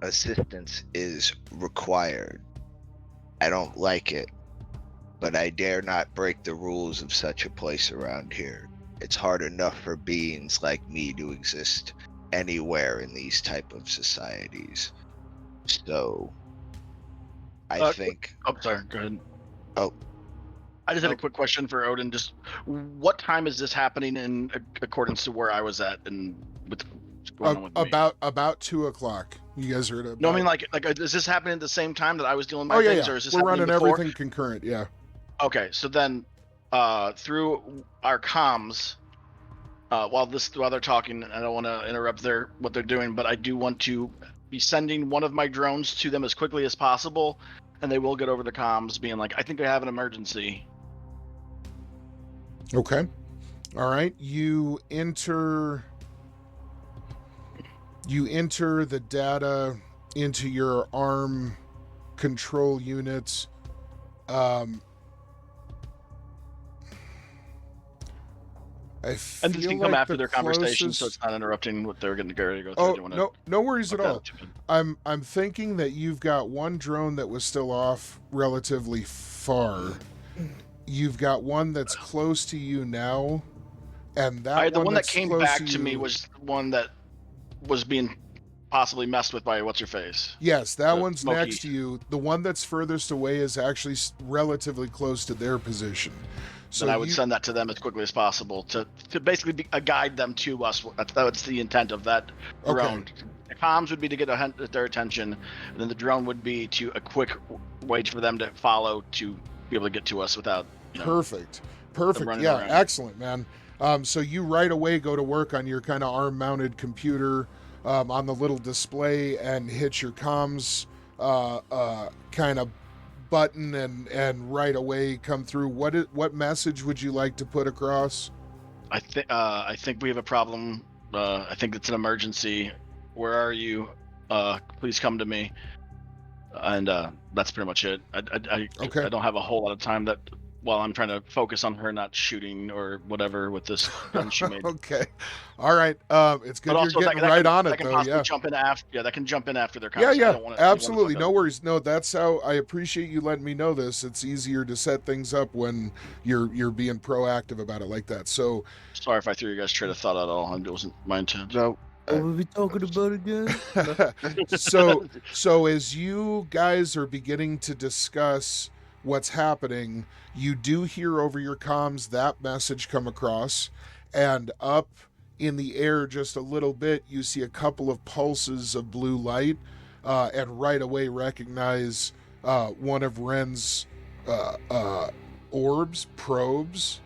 assistance is required. I don't like it, but I dare not break the rules of such a place around here. It's hard enough for beings like me to exist anywhere in these type of societies. So I think... Oh, sorry. Go ahead. Oh. I just had a quick question for Odin. Just what time is this happening in accordance to where I was at and what's going on with me? About 2:00. You guys are at about... No, I mean like is this happening at the same time that I was doing my things, or is this we're running before? everything concurrent? Yeah. Okay, so then through our comms, while they're talking, I don't want to interrupt what they're doing, but I do want to be sending one of my drones to them as quickly as possible, and they will get over the comms being like, I think I have an emergency. Okay. All right. You enter the data into your ARM control units. I And feel this can come like after the their conversation, so closest- it's not interrupting what they're going to go through. Oh, I don't wanna no worries fuck at that all. up too bad. I'm thinking that you've got one drone that was still off relatively far. You've got one that's close to you now, and that The one that that's came close back to to me you- was one that was being possibly messed with by what's her face. Yes, that the one's smoky. next to you. The one that's furthest away is actually relatively close to their position. So Then I would send that to them as quickly as possible to basically guide them to us. That's the intent of that drone. Okay. The comms would be to get their attention, and then the drone would be to a quick way for them to follow to be able to get to us without. Perfect. running Yeah, around. excellent, man. So you right away go to work on your kind of arm-mounted computer on the little display and hit your comms kind of button and right away come through. What message would you like to put across? I think we have a problem. I think it's an emergency. Where are you? Please come to me. And that's pretty much it. Okay. I don't have a whole lot of time that while I'm trying to focus on her not shooting or whatever with this gun she made. Okay. All right. It's good But you're also getting that right can, on that it can though. possibly Yeah. jump in after. Yeah, that can jump in after their Yeah, conversation. yeah, I don't wanna- I don't wanna absolutely. fuck No up. worries. No, that's how I appreciate you letting me know this. It's easier to set things up when you're being proactive about it like that. So, Sorry if I threw you guys' train of thought at all. It wasn't my intent. So What were we talking about again? so as you guys are beginning to discuss what's happening, you do hear over your comms that message come across, and up in the air just a little bit, you see a couple of pulses of blue light, and right away recognize one of Ren's probes,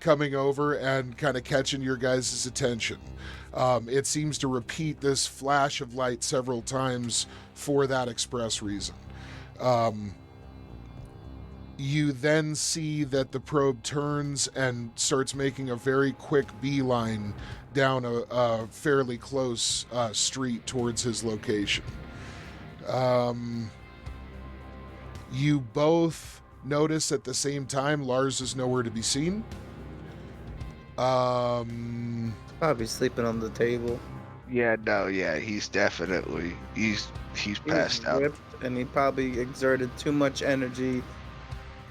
coming over and kind of catching your guys' attention. It seems to repeat this flash of light several times for that express reason. You then see that the probe turns and starts making a very quick beeline down a fairly close street towards his location. You both notice at the same time Lars is nowhere to be seen. Probably sleeping on the table. he's definitely he's passed out. Ripped, and he probably exerted too much energy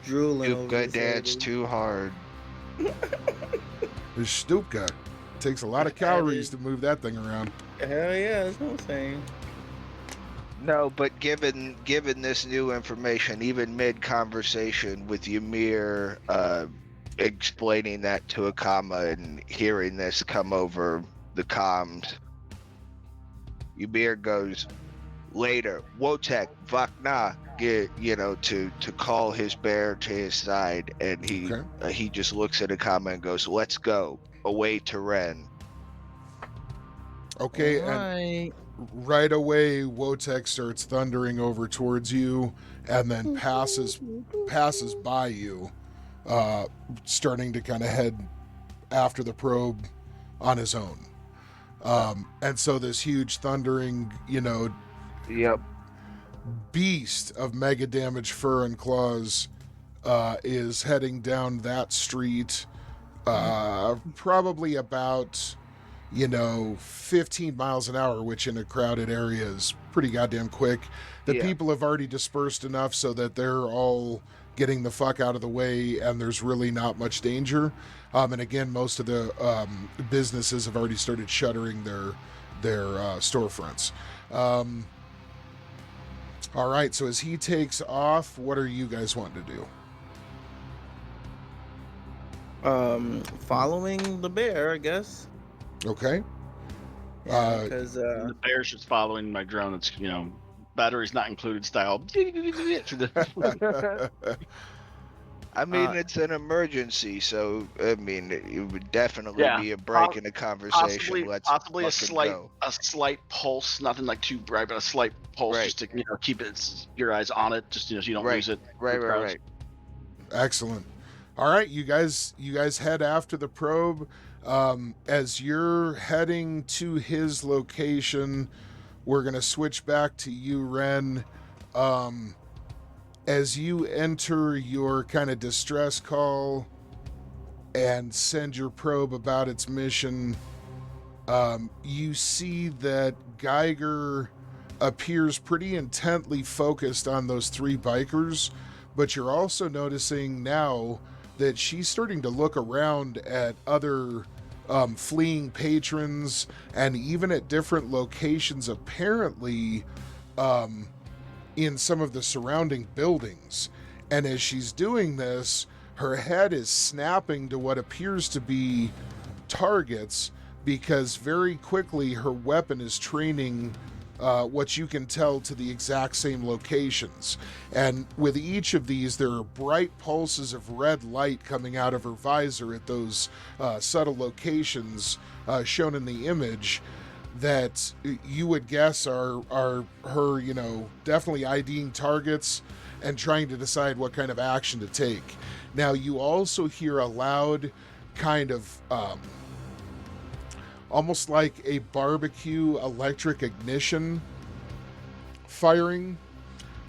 drooling over Stuka his danced head. too hard. There's Stuka. Takes a lot of calories to move that thing around. Hell yeah, that's what I'm saying. No, but given this new information, even mid conversation with Ymir explaining that to Akama and hearing this come over the comms, Ymir goes, later, Wotek, Vakna, to call his bear to his side, and he just looks at Akama and goes, let's go, away to Ren. Okay, and Alright. right away Wotek starts thundering over towards you and then passes by you, starting to kind of head after the probe on his own. And so this huge thundering, Yep. beast of mega damage fur and claws is heading down that street, probably about 15 miles an hour, which in a crowded area is pretty goddamn quick. The people have already dispersed enough so that they're all getting the fuck out of the way and there's really not much danger. And again, most of the businesses have already started shuttering their storefronts. All right, so as he takes off, what are you guys wanting to do? Following the bear, I guess. Okay. Because The bear's just following my drone. It's batteries not included style. I mean, it's an emergency, so I mean, it would definitely Yeah, be a break in the conversation. Let's possibly a fucking slight pulse, nothing like too bright, but a slight pulse Right. just to keep your eyes on it, just so you don't Right. lose it. Right. Excellent. All right, you guys head after the probe. As you're heading to his location, we're gonna switch back to you, Ren. As you enter your kind of distress call, and send your probe about its mission. You see that Geiger appears pretty intently focused on those 3 bikers, but you're also noticing now that she's starting to look around at other fleeing patrons and even at different locations, apparently in some of the surrounding buildings. And as she's doing this, her head is snapping to what appears to be targets, because very quickly her weapon is training what you can tell to the exact same locations. And with each of these, there are bright pulses of red light coming out of her visor at those subtle locations shown in the image that you would guess are her, definitely IDing targets and trying to decide what kind of action to take. Now, you also hear a loud kind of almost like a barbecue electric ignition firing.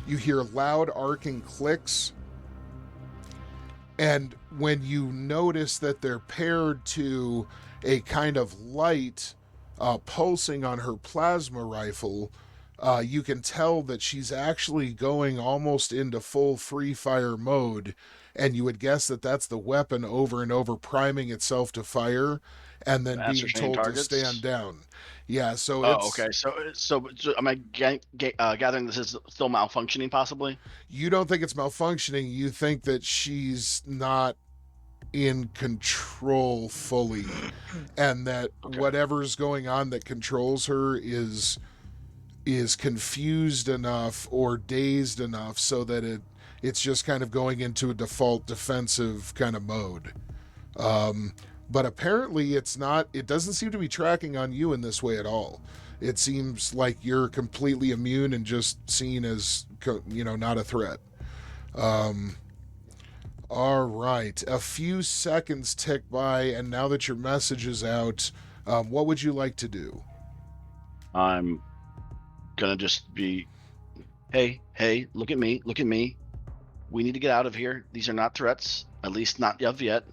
You hear loud arcing clicks. And when you notice that they're paired to a kind of light pulsing on her plasma rifle, you can tell that she's actually going almost into full free fire mode. And you would guess that that's the weapon over and over priming itself to fire and then being told targets to stand down. Yeah, so okay. So am I gathering this is still malfunctioning, possibly? You don't think it's malfunctioning. You think that she's not in control fully, and that whatever's going on that controls her is confused enough or dazed enough so that it's just kind of going into a default defensive kind of mode. But apparently it doesn't seem to be tracking on you in this way at all. It seems like you're completely immune and just seen as, not a threat. All right. A few seconds tick by, and now that your message is out, what would you like to do? I'm gonna just be, hey, look at me. We need to get out of here. These are not threats, at least not yet.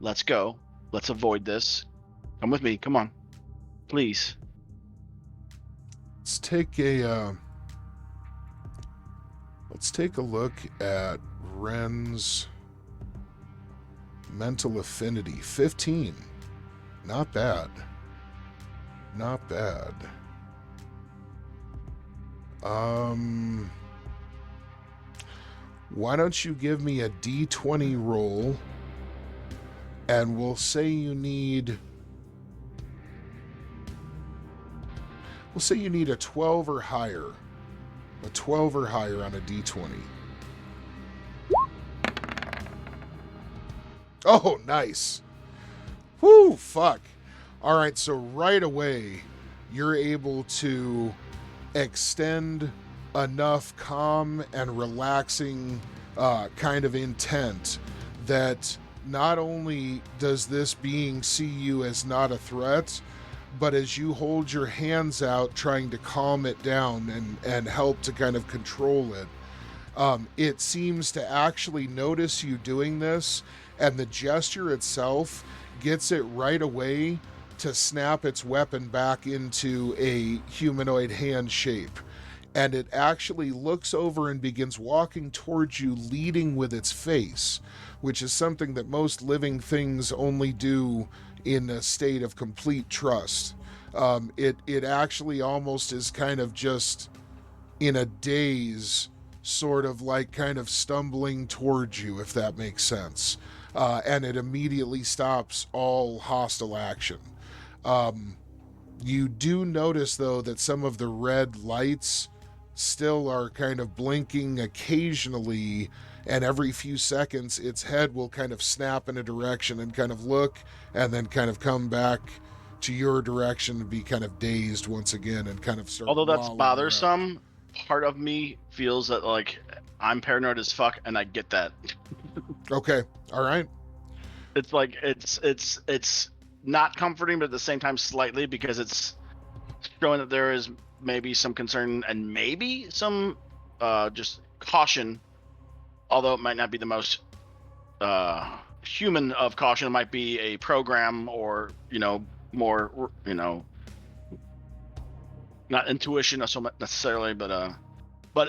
Let's go. Let's avoid this. Come with me. Come on. Please. Let's take a look at Ren's mental affinity. 15. Not bad. Why don't you give me a D20 roll, and we'll say you need a 12 or higher. A 12 or higher on a D20. Oh, nice. Whoo, fuck. All right, so right away, you're able to extend enough calm and relaxing kind of intent that not only does this being see you as not a threat, but as you hold your hands out trying to calm it down and help to kind of control it, it seems to actually notice you doing this, and the gesture itself gets it right away to snap its weapon back into a humanoid hand shape. And it actually looks over and begins walking towards you, leading with its face, which is something that most living things only do in a state of complete trust. It actually almost is kind of just in a daze, sort of like kind of stumbling towards you, if that makes sense. And it immediately stops all hostile action. You do notice, though, that some of the red lights still are kind of blinking occasionally, and every few seconds its head will kind of snap in a direction and kind of look, and then kind of come back to your direction and be kind of dazed once again and kind of start. Although that's bothersome, part of me feels that like I'm paranoid as fuck, and I get that. Okay, all right. It's like it's not comforting, but at the same time slightly, because it's showing that there is maybe some concern and maybe some just caution, although it might not be the most human of caution. It might be a program, or more not intuition necessarily, but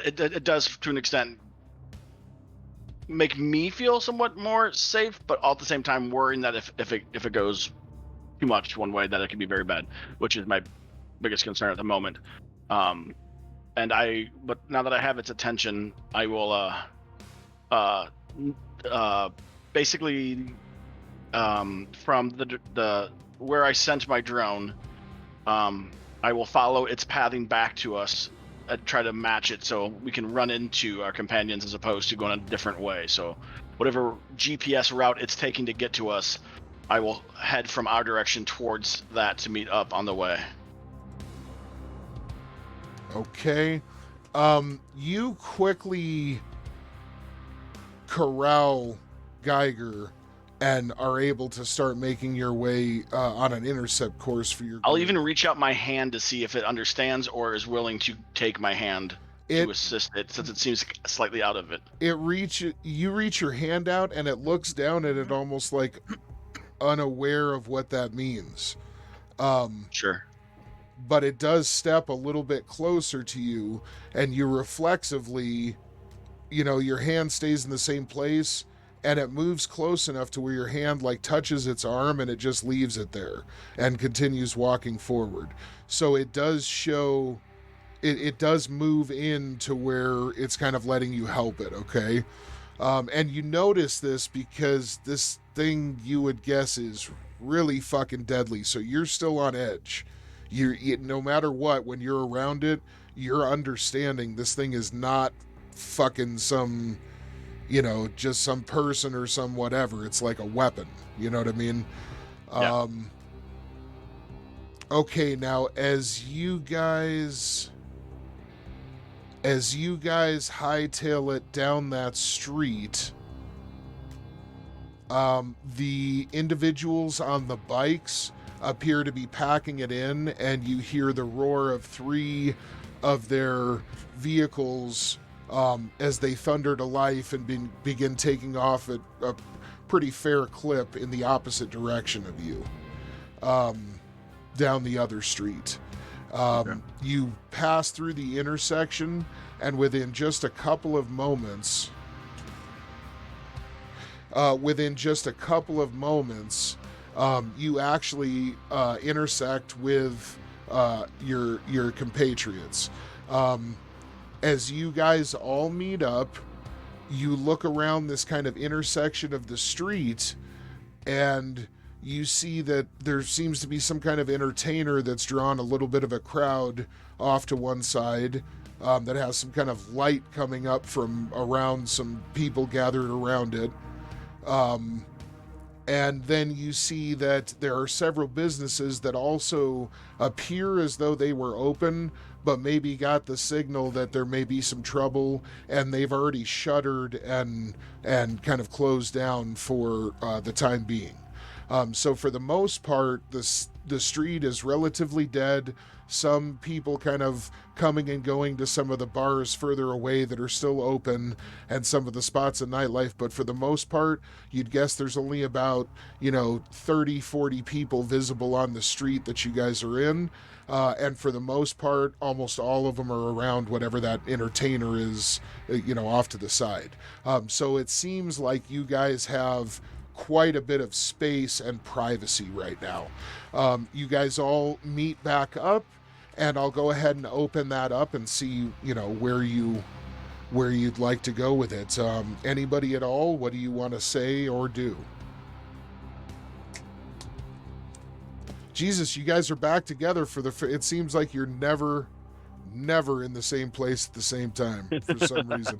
it does to an extent make me feel somewhat more safe, but all at the same time worrying that if it goes too much one way, that it can be very bad, which is my biggest concern at the moment. But now that I have its attention, I will basically from the where I sent my drone, I will follow its pathing back to us and try to match it so we can run into our companions as opposed to going a different way. So whatever GPS route it's taking to get to us, I will head from our direction towards that to meet up on the way. Okay. You quickly corral Geiger and are able to start making your way on an intercept course for your group. I'll even reach out my hand to see if it understands or is willing to take my hand to assist it, since it seems slightly out of it. You reach your hand out and it looks down at it almost like unaware of what that means. Sure. But it does step a little bit closer to you, and you reflexively, your hand stays in the same place, and it moves close enough to where your hand touches its arm, and it just leaves it there and continues walking forward. So it does show, it does move in to where it's kind of letting you help it, okay? And you notice this because this thing you would guess is really fucking deadly, so you're still on edge. No matter what, when you're around it, you're understanding this thing is not fucking some, just some person or some whatever. It's like a weapon. You know what I mean? Yeah. Okay, now as you guys hightail it down that street, the individuals on the bikes appear to be packing it in, and you hear the roar of 3 of their vehicles as they thunder to life and begin taking off at a pretty fair clip in the opposite direction of you, down the other street. Okay. You pass through the intersection, and within just a couple of moments, you actually intersect with your compatriots. As you guys all meet up, you look around this kind of intersection of the street, and you see that there seems to be some kind of entertainer that's drawn a little bit of a crowd off to one side, that has some kind of light coming up from around some people gathered around it. And then you see that there are several businesses that also appear as though they were open, but maybe got the signal that there may be some trouble, and they've already shuttered and kind of closed down for the time being. So for the most part, the street is relatively dead. Some people kind of coming and going to some of the bars further away that are still open, and some of the spots of nightlife. But for the most part, you'd guess there's only about, 30, 40 people visible on the street that you guys are in. And for the most part, almost all of them are around whatever that entertainer is, off to the side. So it seems like you guys have quite a bit of space and privacy right now. You guys all meet back up, and I'll go ahead and open that up and see, where you'd like to go with it. Anybody at all? What do you want to say or do? Jesus, you guys are back together it seems like you're never in the same place at the same time for some reason.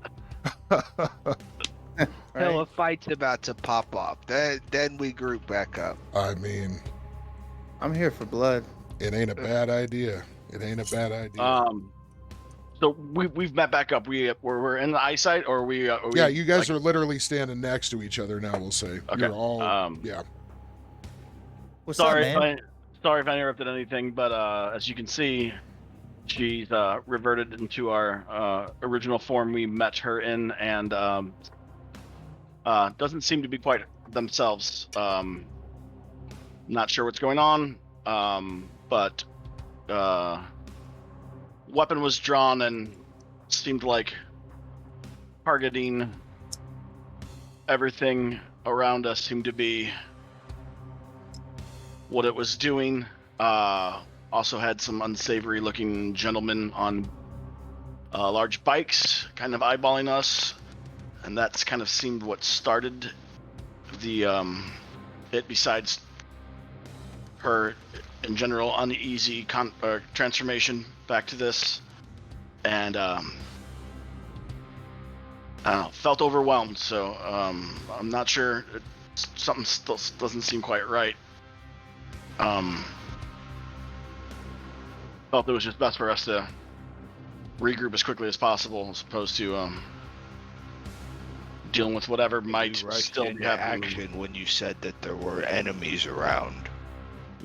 Hell, a fight's about to pop off. Then we group back up. I mean, I'm here for blood. It ain't a bad idea. So we've met back up. We're in the eyesight, or we? Yeah, you guys are literally standing next to each other now. We'll say. Okay. You're all. Yeah. What's up, man? Sorry if I interrupted anything, but as you can see, she's reverted into our original form we met her in, and doesn't seem to be quite themselves. Not sure what's going on, but weapon was drawn and seemed like targeting everything around us. Seemed to be what it was doing. Also had some unsavory looking gentlemen on large bikes kind of eyeballing us, and that's kind of seemed what started the it, besides her in general uneasy transformation back to this. And I don't know, felt overwhelmed, so I'm not sure. Something still doesn't seem quite right. Felt it was just best for us to regroup as quickly as possible, as opposed to dealing with whatever might still be happening. Action when you said that there were enemies around.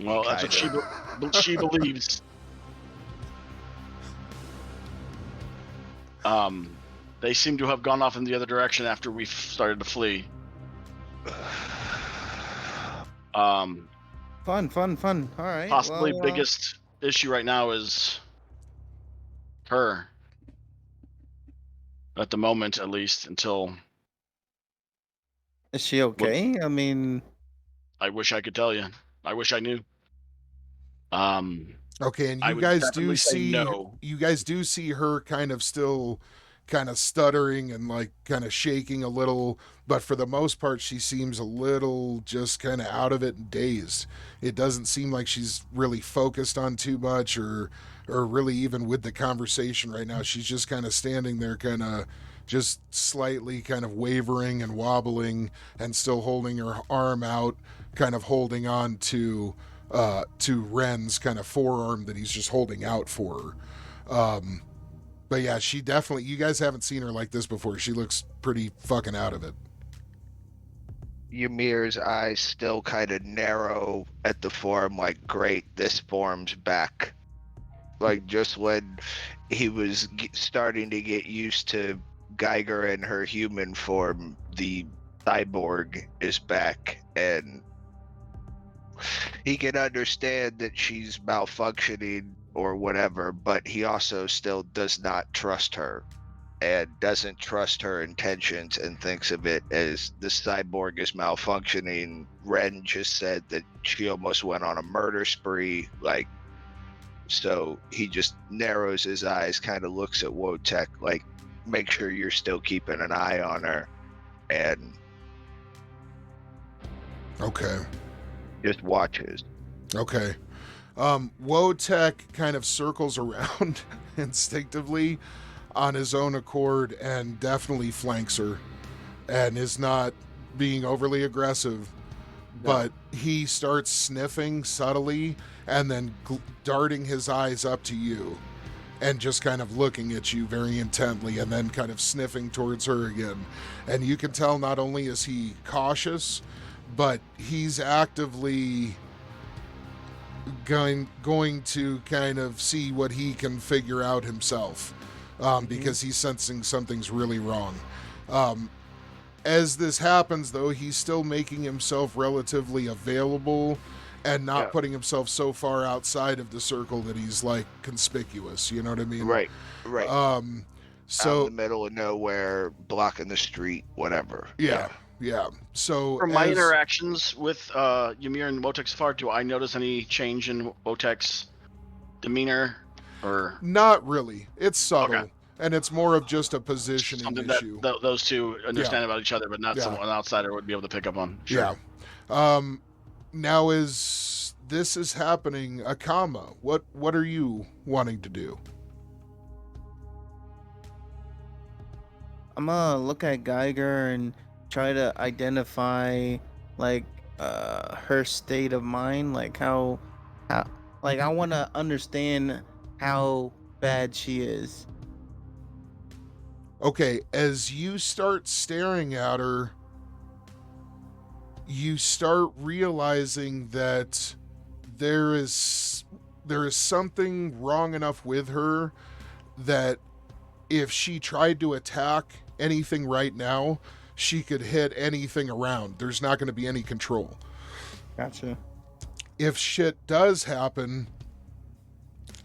Well, that's what she believes. They seem to have gone off in the other direction after we started to flee. Fun. All right. Possibly biggest issue right now is her. At the moment, at least, until. Is she okay? I mean, I wish I could tell you. I wish I knew. Okay, and you guys do see no. You guys do see her kind of still kind of stuttering and like kind of shaking a little, but for the most part she seems a little just kind of out of it and dazed. It doesn't seem like she's really focused on too much or really even with the conversation right now. She's just kind of standing there kind of just slightly kind of wavering and wobbling and still holding her arm out, kind of holding on to Ren's kind of forearm that he's just holding out for her. But yeah, she definitely, you guys haven't seen her like this before. She looks pretty fucking out of it. Ymir's eyes still kind of narrow at the form, like, great, this form's back. Like, just when he was starting to get used to Geiger and her human form, the cyborg is back, and he can understand that she's malfunctioning or whatever, but he also still does not trust her and doesn't trust her intentions and thinks of it as the cyborg is malfunctioning. Ren just said that she almost went on a murder spree, like, so he just narrows his eyes, kind of looks at Wotek, like, make sure you're still keeping an eye on her, and okay, just watches. Okay. Wotek kind of circles around instinctively on his own accord and definitely flanks her and is not being overly aggressive, but he starts sniffing subtly and then darting his eyes up to you and just kind of looking at you very intently and then kind of sniffing towards her again. And you can tell not only is he cautious, but he's actively going to kind of see what he can figure out himself, because he's sensing something's really wrong. As this happens, though, he's still making himself relatively available and not putting himself so far outside of the circle that he's like conspicuous. You know what I mean? Right. So out in the middle of nowhere, blocking the street, whatever. Yeah. So from my interactions with Ymir and Wotek so far, do I notice any change in Wotek's demeanor, or not really? It's subtle. Okay. And it's more of just a positioning something issue. That those two understand about each other, but not someone outsider would be able to pick up on. Sure. Yeah. Now this is happening, Akama, what are you wanting to do? I'm gonna look at Geiger and try to identify like her state of mind, like how like I want to understand how bad she is. Okay, as you start staring at her, you start realizing that there is something wrong enough with her that if she tried to attack anything right now, she could hit anything around. There's not going to be any control. Gotcha. If shit does happen,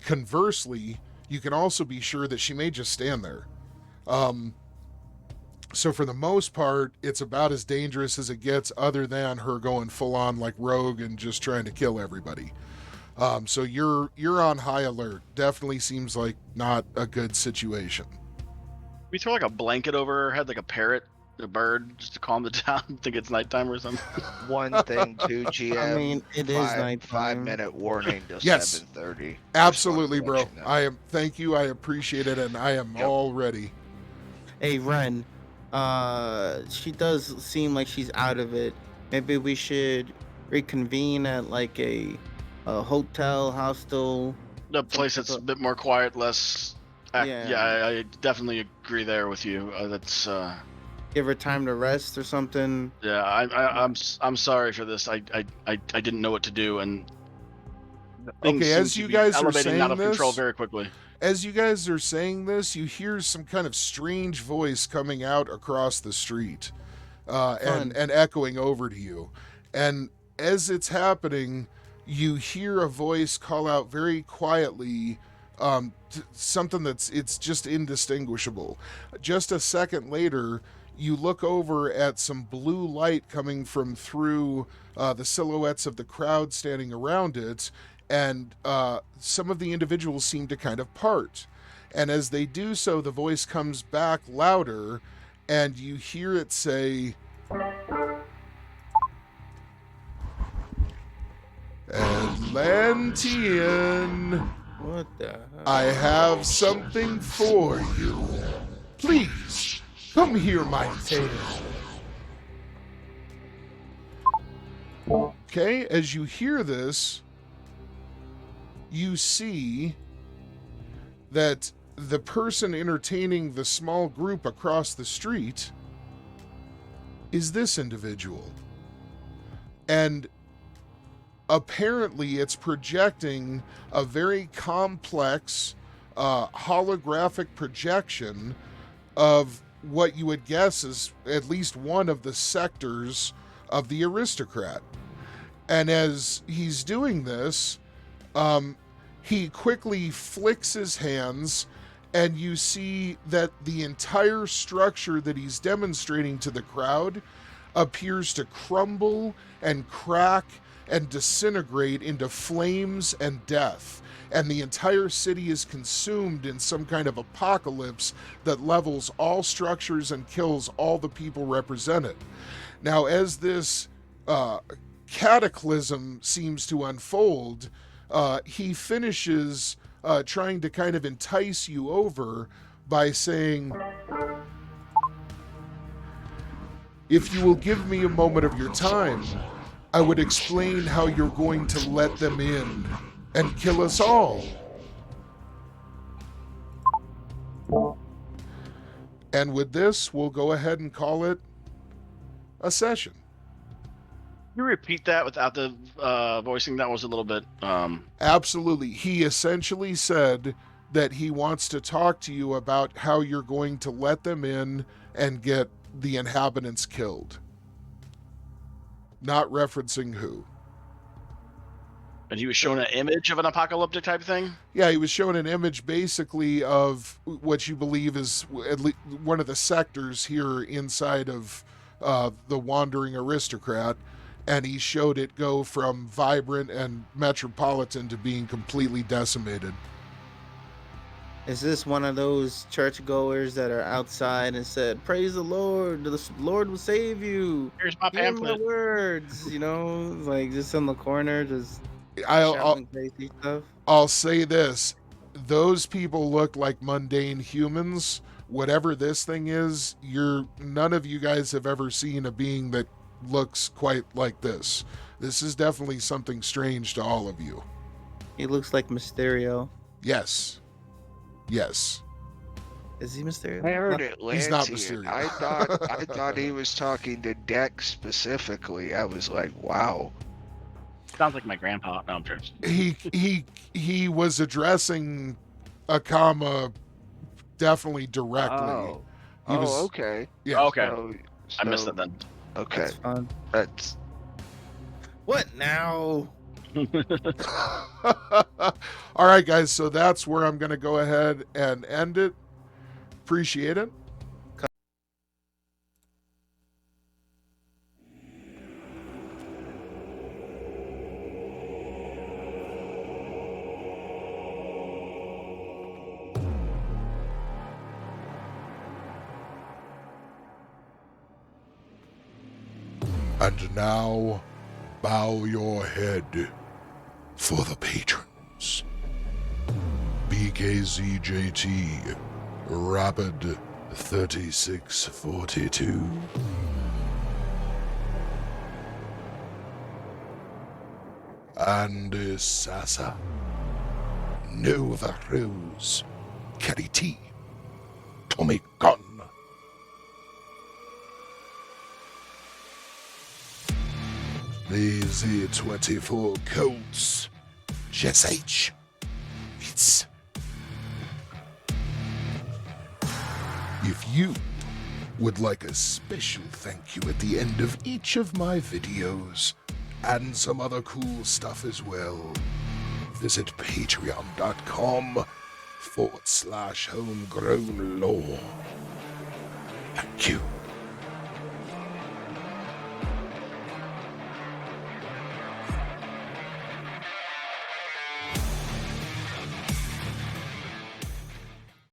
conversely, you can also be sure that she may just stand there. So for the most part, it's about as dangerous as it gets, other than her going full on like rogue and just trying to kill everybody. So you're on high alert. Definitely seems like not a good situation. We throw like a blanket over her head, like a parrot, a bird, just to calm it down. Think it's nighttime or something. One thing too, GM. I mean, it is nighttime. 5-minute warning till Yes. 7:30. Absolutely, bro. Let you know. Thank you. I appreciate it, and I am all ready. Hey, Ren. She does seem like she's out of it. Maybe we should reconvene at like a hotel, hostel. The place that's a bit more quiet, less. I definitely agree there with you. That's. Give her time to rest or something. Yeah, I'm sorry for this. I didn't know what to do, and things Okay, seem as to you be guys are elevating saying out of control this, very quickly. as you guys are saying this, you hear some kind of strange voice coming out across the street, and echoing over to you. And as it's happening, you hear a voice call out very quietly, something it's just indistinguishable. Just a second later, you look over at some blue light coming from through the silhouettes of the crowd standing around it, and some of the individuals seem to kind of part. And as they do so, the voice comes back louder, and you hear it say, Atlantean, What the hell? I have something for you. Please, come hear my tale. Okay, as you hear this, you see that the person entertaining the small group across the street is this individual. And apparently it's projecting a very complex holographic projection of what you would guess is at least one of the sectors of the aristocrat. And as he's doing this, he quickly flicks his hands, and you see that the entire structure that he's demonstrating to the crowd appears to crumble and crack and disintegrate into flames and death. And the entire city is consumed in some kind of apocalypse that levels all structures and kills all the people represented. Now, as this cataclysm seems to unfold, he finishes trying to kind of entice you over by saying, if you will give me a moment of your time, I would explain how you're going to let them in and kill us all. And with this, we'll go ahead and call it a session. Can you repeat that without the voicing? That was a little bit. Absolutely. He essentially said that he wants to talk to you about how you're going to let them in and get the inhabitants killed. Not referencing who. And he was showing an image of an apocalyptic type thing? Yeah, he was showing an image basically of what you believe is at least one of the sectors here inside of the Wandering Aristocrat. And he showed it go from vibrant and metropolitan to being completely decimated. Is this one of those churchgoers that are outside and said, "Praise the Lord, the Lord will save you"? Here's my Hear my pamphlet. words, you know, like just in the corner, just I'll shouting crazy stuff. say this. Those people look like mundane humans. Whatever this thing is, none of you guys have ever seen a being that looks quite like this. This is definitely something strange to all of you. He looks like Mysterio. Yes. Yes. Is he Mysterio? I heard it, He's not Atlantean. Mysterio. I thought he was talking to Dex specifically. I was like, wow. Sounds like my grandpa. No, I'm joking. He was addressing Akama definitely directly. Oh, He was- okay. Yeah. Okay. So I missed So- it then. Okay, That's fun. that's What now? All right, guys. So that's where I'm going to go ahead and end it. Appreciate it. And now, bow your head for the patrons. BKZJT, Rapid 3642. Andy Sasa, Nova Rose, Kelly T, Tommy Gunn, Lazy 24 Colts, Jess H, It's. If you would like a special thank you at the end of each of my videos, and some other cool stuff as well, visit patreon.com/homegrown lore. Thank you.